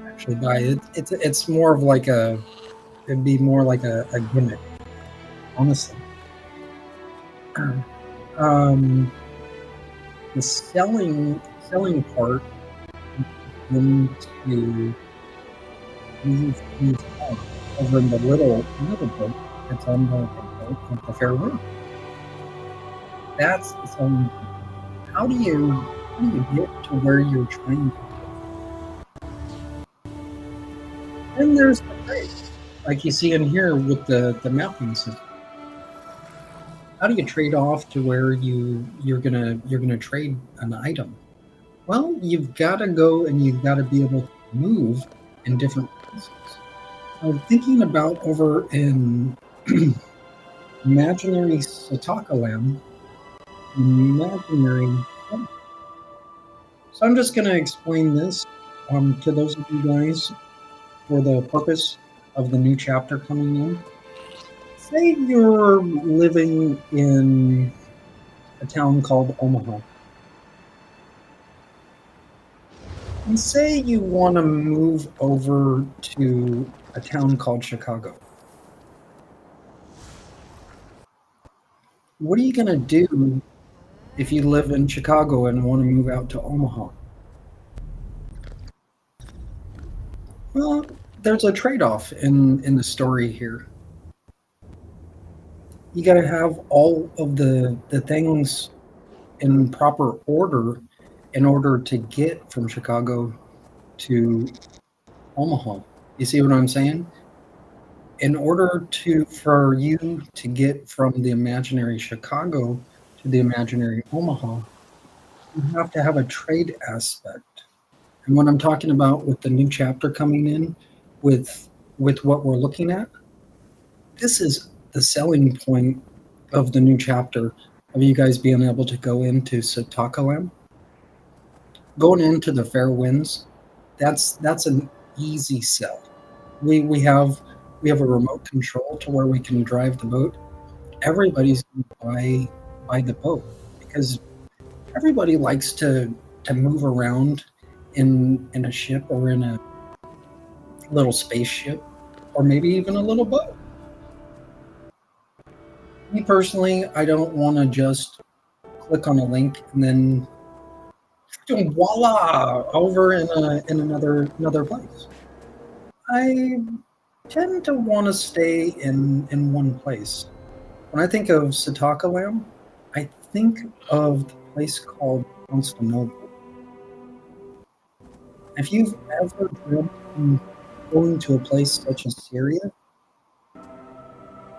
actually buy it. It's more of like it'd be more like a gimmick, honestly. Um, the selling part into leave home over in the little boat that's on the boat at the fair room. That's the selling part. How do you get to where you're trying to go? Then there's the trade, like you see in here with the mapping system. How do you trade off to where you're gonna trade an item? Well, you've got to go and you've got to be able to move in different places. I'm thinking about over in imaginary Sataka land, imaginary. So I'm just going to explain this to those of you guys for the purpose of the new chapter coming in. Say you're living in a town called Omaha. And say you want to move over to a town called Chicago. What are you going to do if you live in Chicago and want to move out to Omaha? Well, there's a trade-off in the story here. You got to have all of the things in proper order in order to get from Chicago to Omaha. You see what I'm saying? In order for you to get from the imaginary Chicago to the imaginary Omaha, you have to have a trade aspect. And what I'm talking about with the new chapter coming in, with what we're looking at, this is the selling point of the new chapter of you guys being able to go into Satakalam, going into the fair winds. That's an easy sell. We have a remote control to where we can drive the boat. Everybody's going to buy the boat because everybody likes to move around in a ship or in a little spaceship or maybe even a little boat. Me personally, I don't want to just click on a link and then voila, over in another place. I tend to want to stay in one place. When I think of Satakalam, I think of the place called Constantinople. If you've ever dreamt of going to a place such as Syria,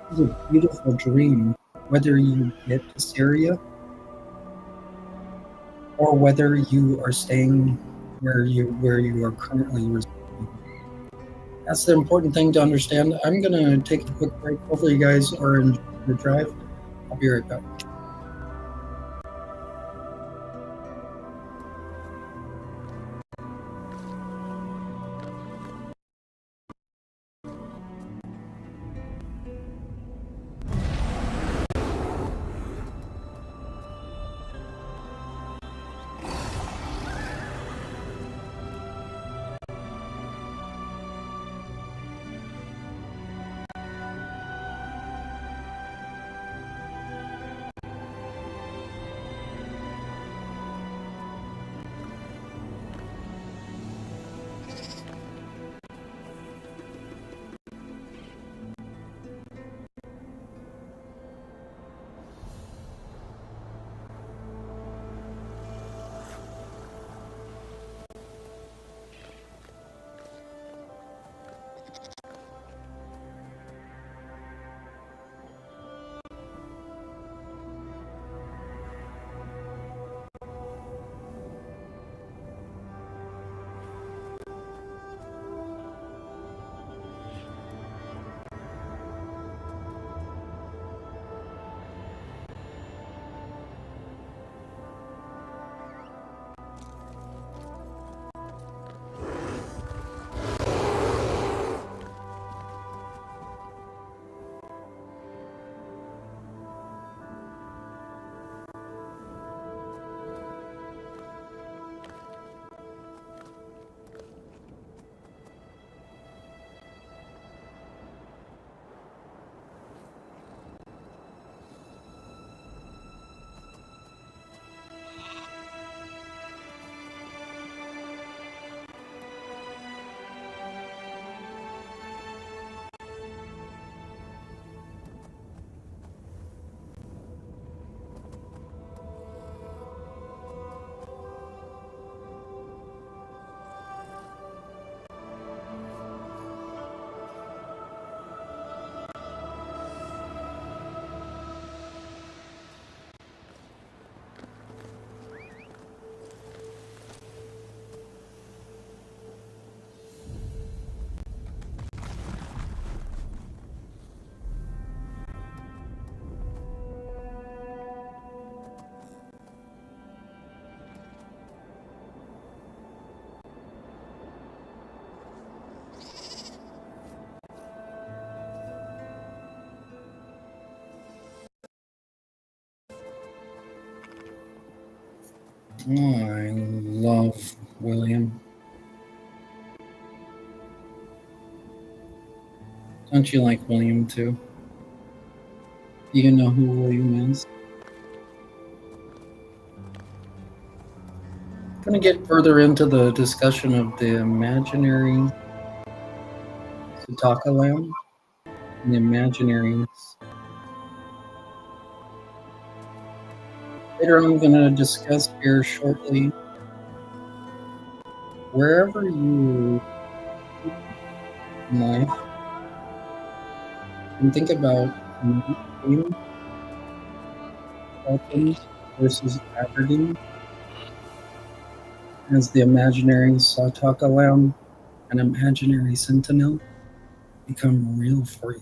it's a beautiful dream, whether you get to Syria or whether you are staying where you are currently residing. That's the important thing to understand. I'm going to take a quick break. Hopefully, you guys are enjoying the drive. I'll be right back. Oh, I love William. Don't you like William too? Do you know who William is? I'm going to get further into the discussion of the imaginary Sataka Lamb and the imaginaries. Later, I'm going to discuss here shortly wherever you in life and think about Aberdeen versus Aberdeen as the imaginary Sataka Lamb and imaginary Sentinel become real for you.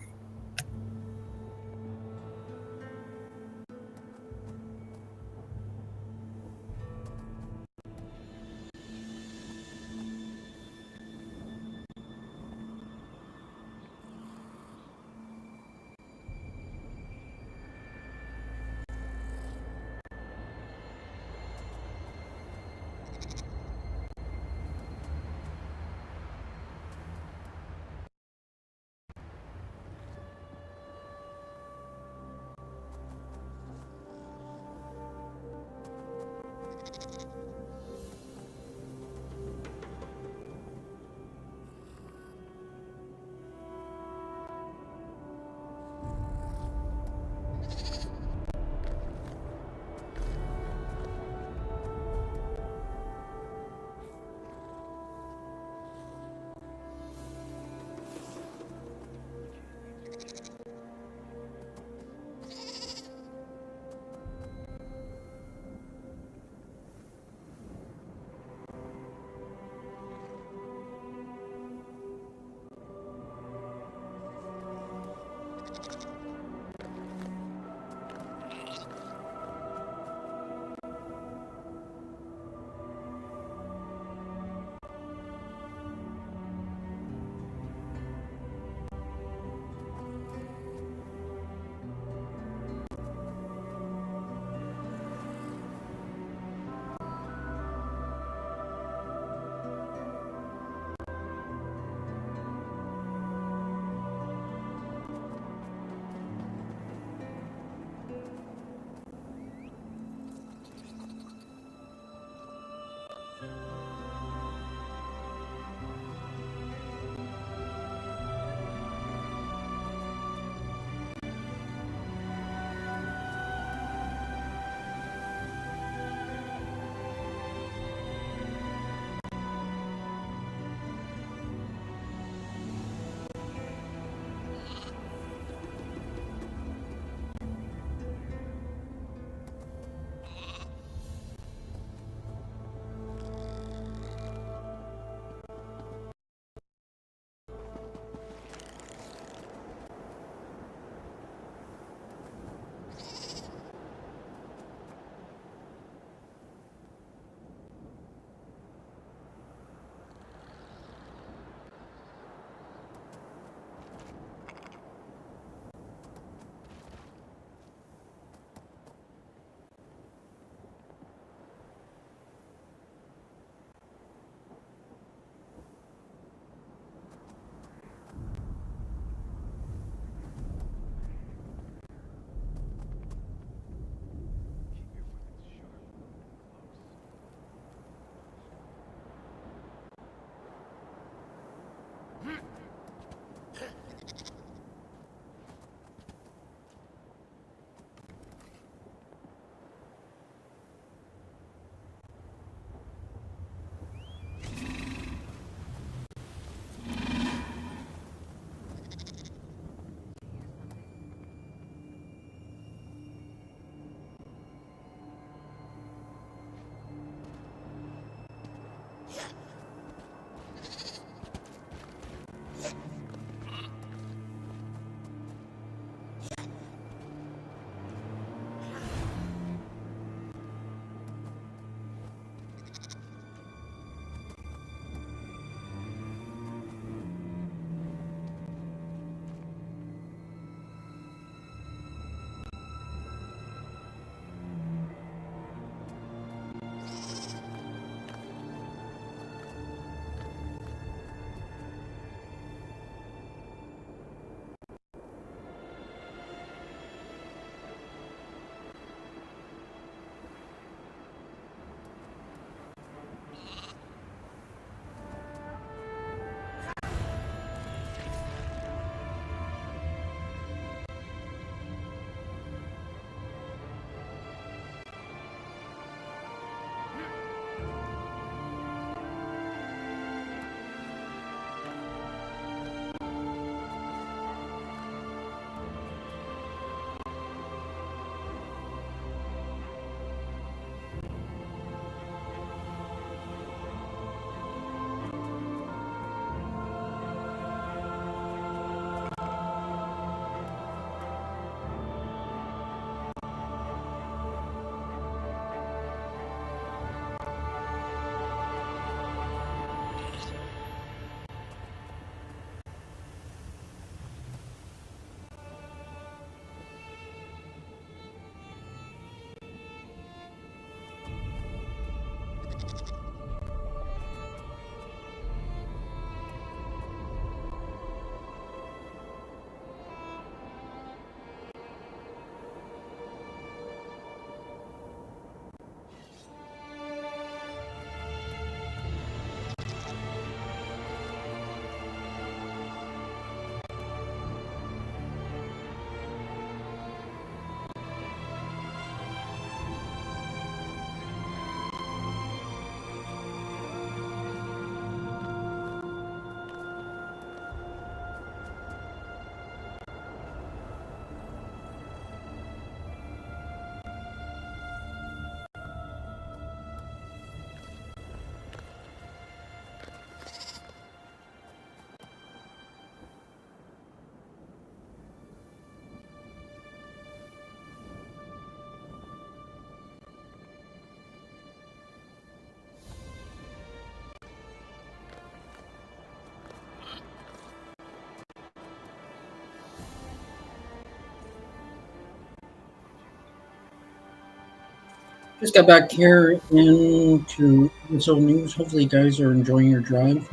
Just got back here into ESO News. Hopefully, you guys are enjoying your drive.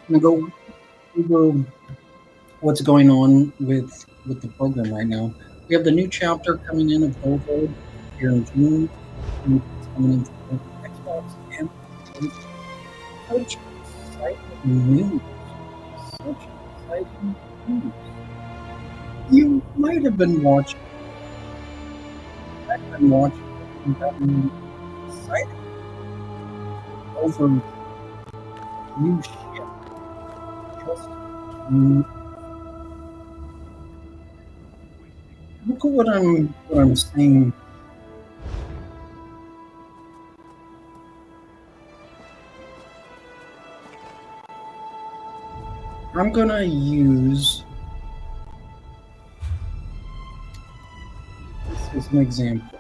I'm gonna go over what's going on with the program right now. We have the new chapter coming in of Gold Road here in June. And it's coming into both Xbox and PlayStation. Such exciting news! Such exciting news! You might have been watching. I've been watching and gotten excited over new shit. Just look at what I'm saying. I'm gonna use this as an example.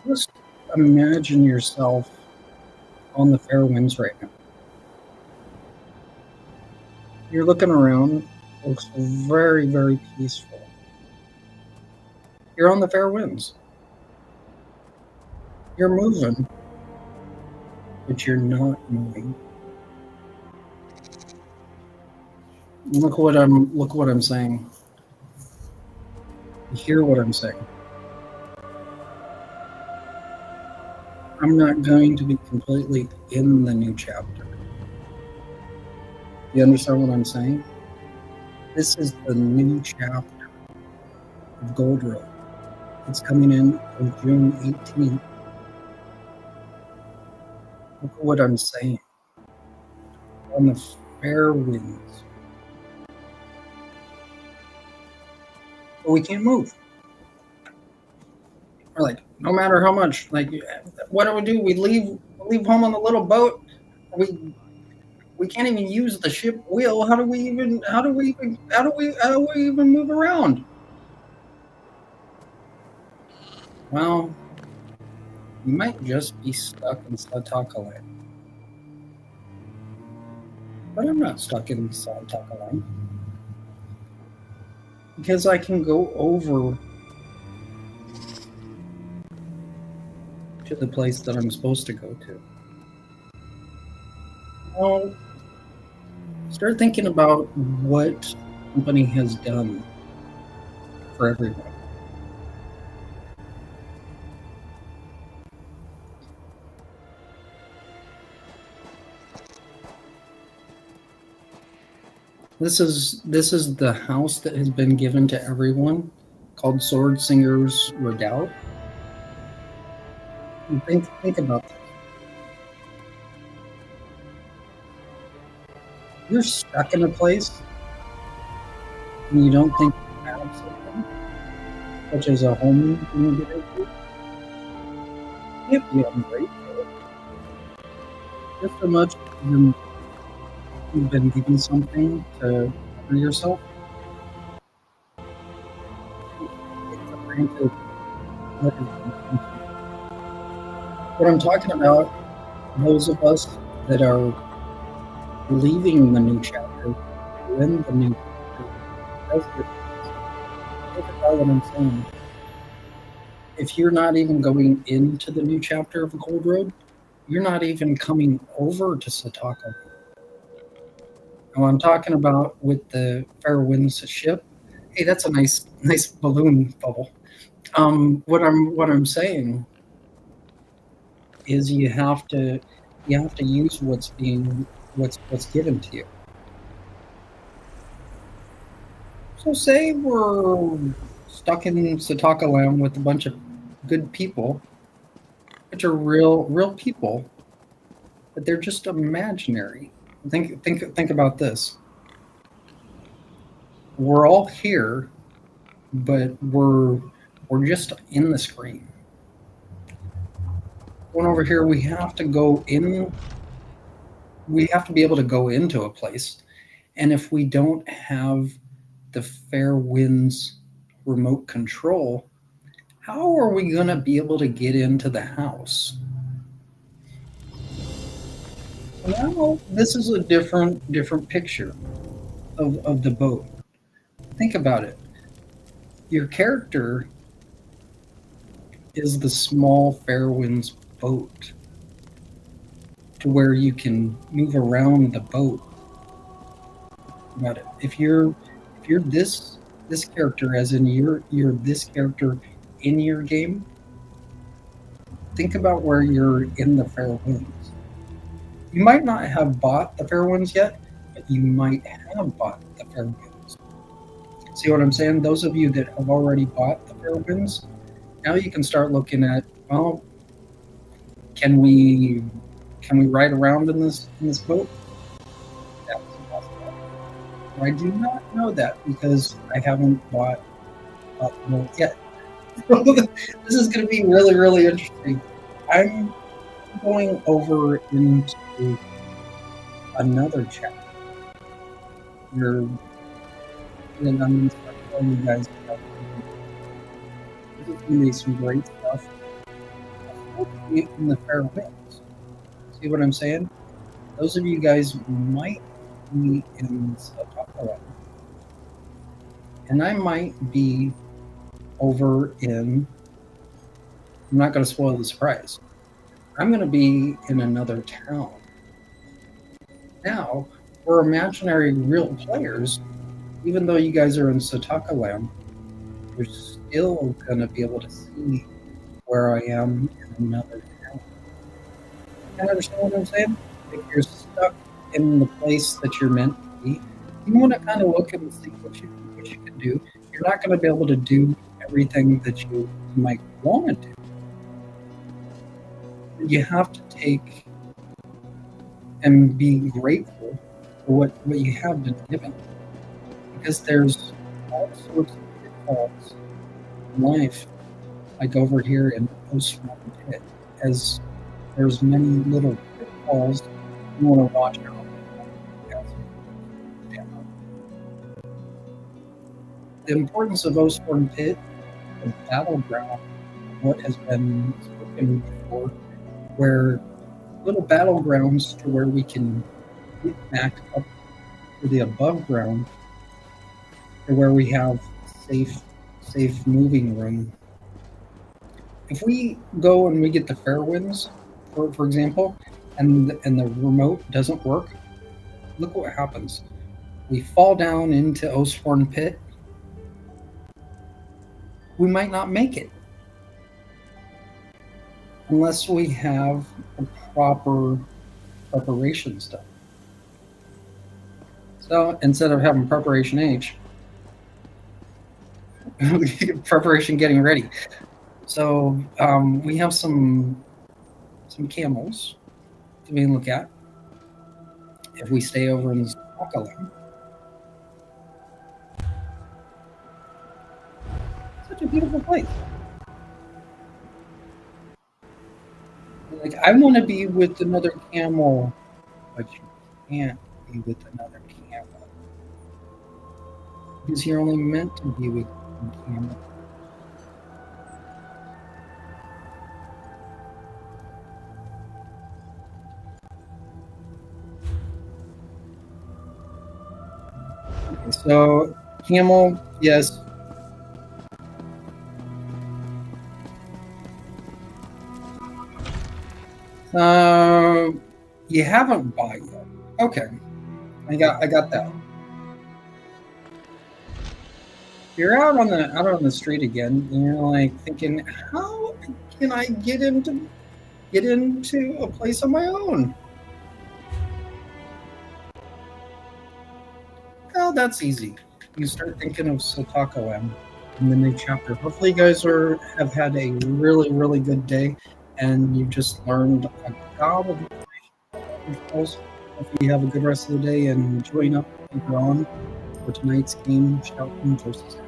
Just imagine yourself on the fair winds right now. You're looking around, it looks very, very peaceful. You're on the fair winds. You're moving, but you're not moving. Look what I'm saying. You hear what I'm saying. I'm not going to be completely in the new chapter. You understand what I'm saying? This is the new chapter of Gold Road. It's coming in on June 18th. Look at what I'm saying. On the fair winds. But we can't move. We're like, no matter how much, like, what do? We leave home on the little boat. We can't even use the ship wheel. How do we even move around? Well, you might just be stuck in Sataka Land. But I'm not stuck in Sataka Land. Because I can go over to the place that I'm supposed to go to. Well, start thinking about what the company has done for everyone. This is the house that has been given to everyone, called Sword Singer's Redoubt. And think about this. You're stuck in a place and you don't think you have something, such as a home you can get into. You can't be ungrateful. Just so much you've been given something to cover yourself. Take for granted what has been given to you. What I'm talking about, those of us that are leaving the new chapter, in the new chapter, think about what I'm saying. If you're not even going into the new chapter of the Gold Road, you're not even coming over to Sataka. Now I'm talking about with the Fair Winds ship. Hey, that's a nice balloon bubble. What I'm saying is you have to use what's given to you. So say we're stuck in Sataka Land with a bunch of good people, which are real people, but they're just imaginary. Think about this. We're all here, but we're just in the screen. Going over here, we have to go in. We have to be able to go into a place, and if we don't have the Fair Winds remote control, how are we going to be able to get into the house? Now, this is a different picture of the boat. Think about it. Your character is the small Fairwinds boat, to where you can move around the boat. About it. If you're this character, as in you're this character in your game, think about where you're in the Fairwinds. You might not have bought the Fairwinds yet, but you might have bought the Fairwinds. See what I'm saying? Those of you that have already bought the Fairwinds, now you can start looking at, well, can we ride around in this boat? That's possible. I do not know that because I haven't bought the boat yet. This is going to be really, really interesting. I'm going over into another chapter. And I'm going to start telling you guys about this is going to be some great stuff. Hopefully in the fair winds. See what I'm saying? Those of you guys might be in Sataka, and I might be over in. I'm not going to spoil the surprise. I'm going to be in another town. Now, we're imaginary real players. Even though you guys are in Sataka Land, you're still going to be able to see where I am in another town. You understand what I'm saying? If you're stuck in the place that you're meant to be, you want to kind of look and see what you can do. You're not going to be able to do everything that you might want to do. You have to take and be grateful for what you have been given. Because there's all sorts of pitfalls in life, like over here in Post-Swan Pit, as there's many little pitfalls you want to watch out for. The importance of Osborne Pit, the battleground, what has been spoken before, where little battlegrounds to where we can get back up to the above ground, or where we have safe moving room. If we go and we get the Fairwinds, for example, and the remote doesn't work, look what happens. We fall down into Osborne Pit. We might not make it unless we have a proper preparation stuff. So instead of having preparation H, preparation getting ready. So we have some camels to be look at if we stay over in Scotland. Such a beautiful place. Like, I want to be with another camel, but you can't be with another camel because you're only meant to be with one camel. Okay, so camel, yes. You haven't bought yet. Okay, I got that. You're out on the street again, and you're like thinking, how can I get into a place on my own? Well, that's easy. You start thinking of Sataka M in the new chapter. Hopefully, you guys have had a really, really good day, and you've just learned a god of information. Hopefully, you have a good rest of the day and join up later on for tonight's game, Shouting versus Out.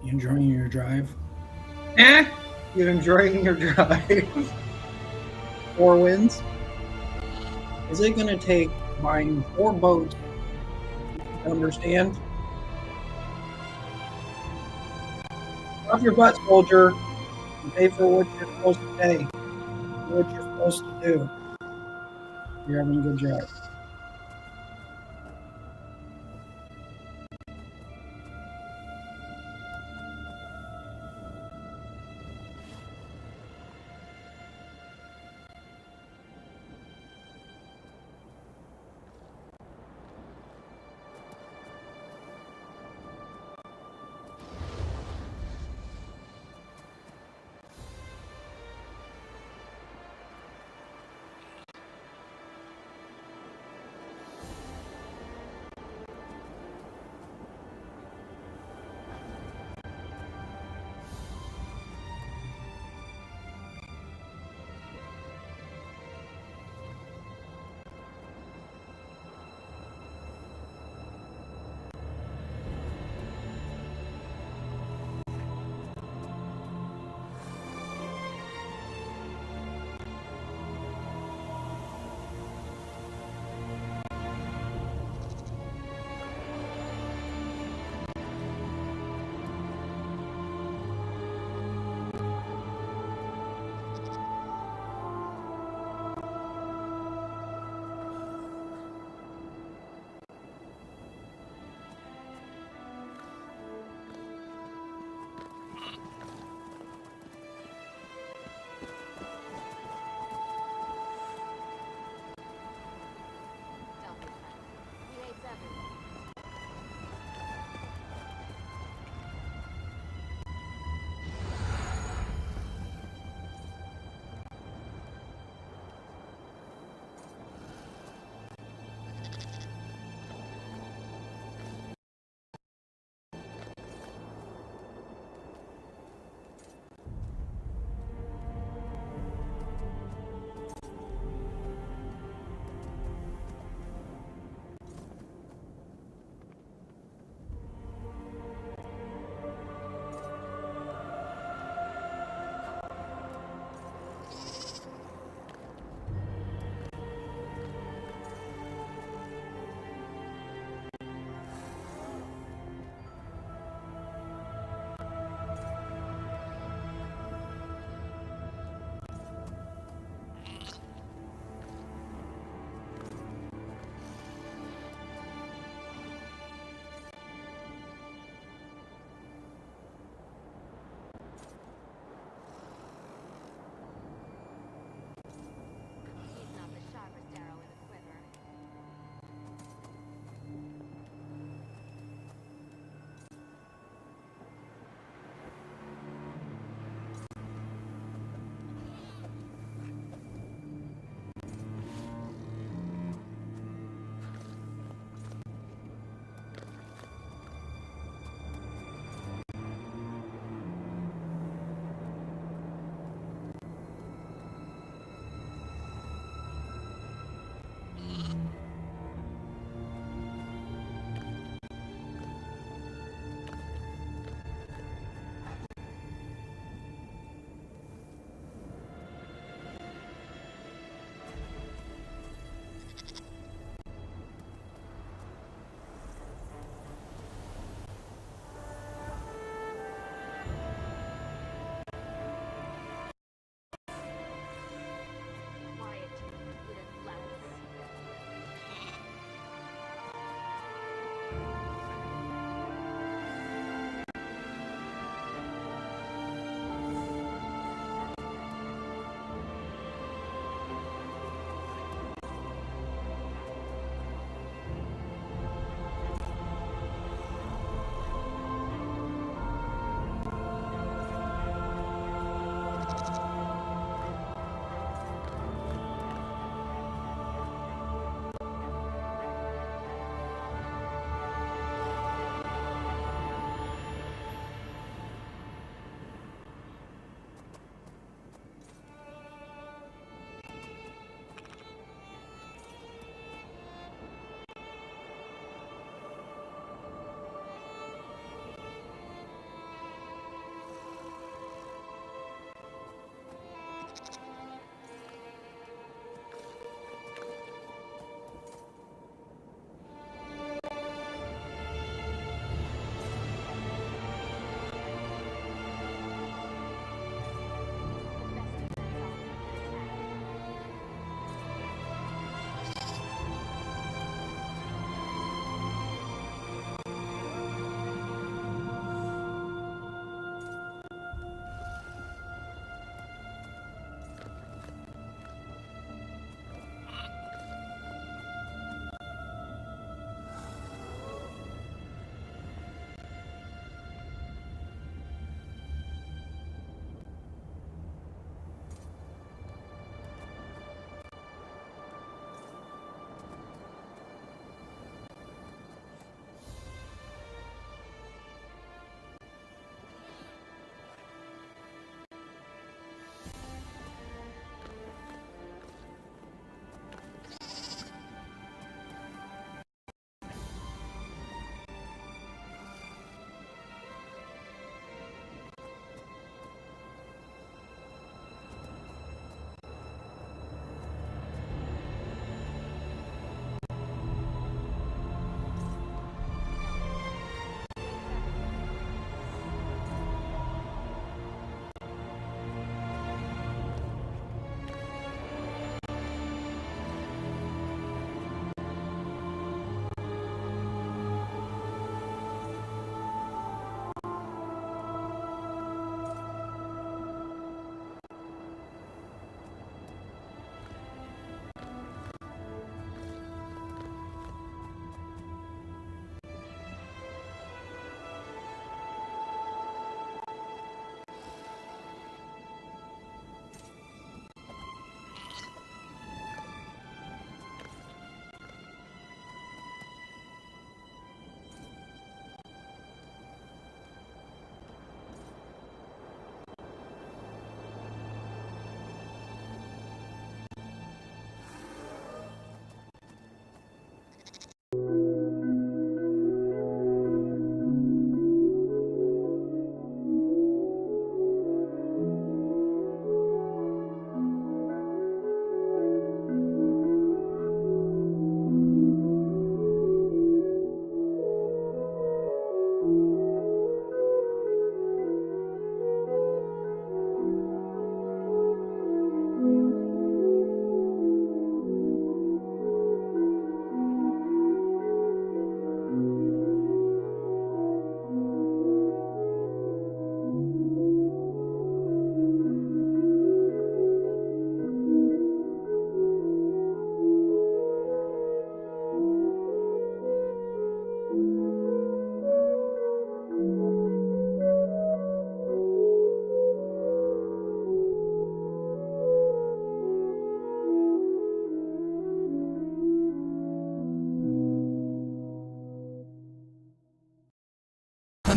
You enjoying your drive? Eh? You enjoying your drive? 4 wins? Is it going to take buying 4 boats to understand? Off your butt, soldier, and pay for what you're supposed to pay. Do what you're supposed to do. You're having a good job.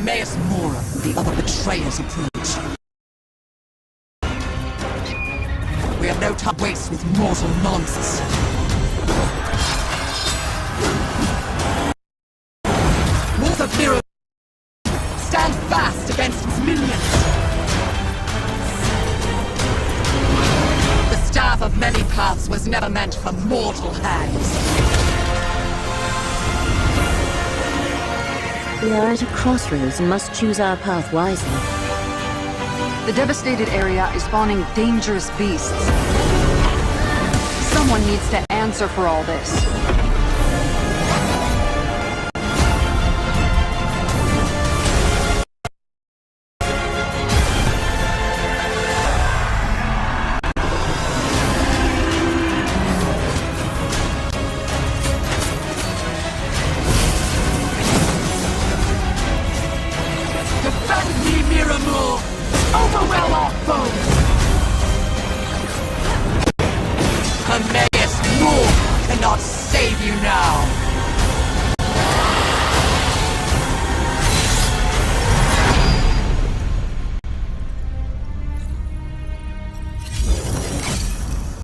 Mayest Mora, the other betrayers approach. We have no time to waste with mortal nonsense. Wolf of Miro, stand fast against its minions. The staff of many paths was never meant for mortal hands. We are at a crossroads and must choose our path wisely. The devastated area is spawning dangerous beasts. Someone needs to answer for all this. Defend me, Miramur! Overwhelm our foes! Hermaeus Moore cannot save you now!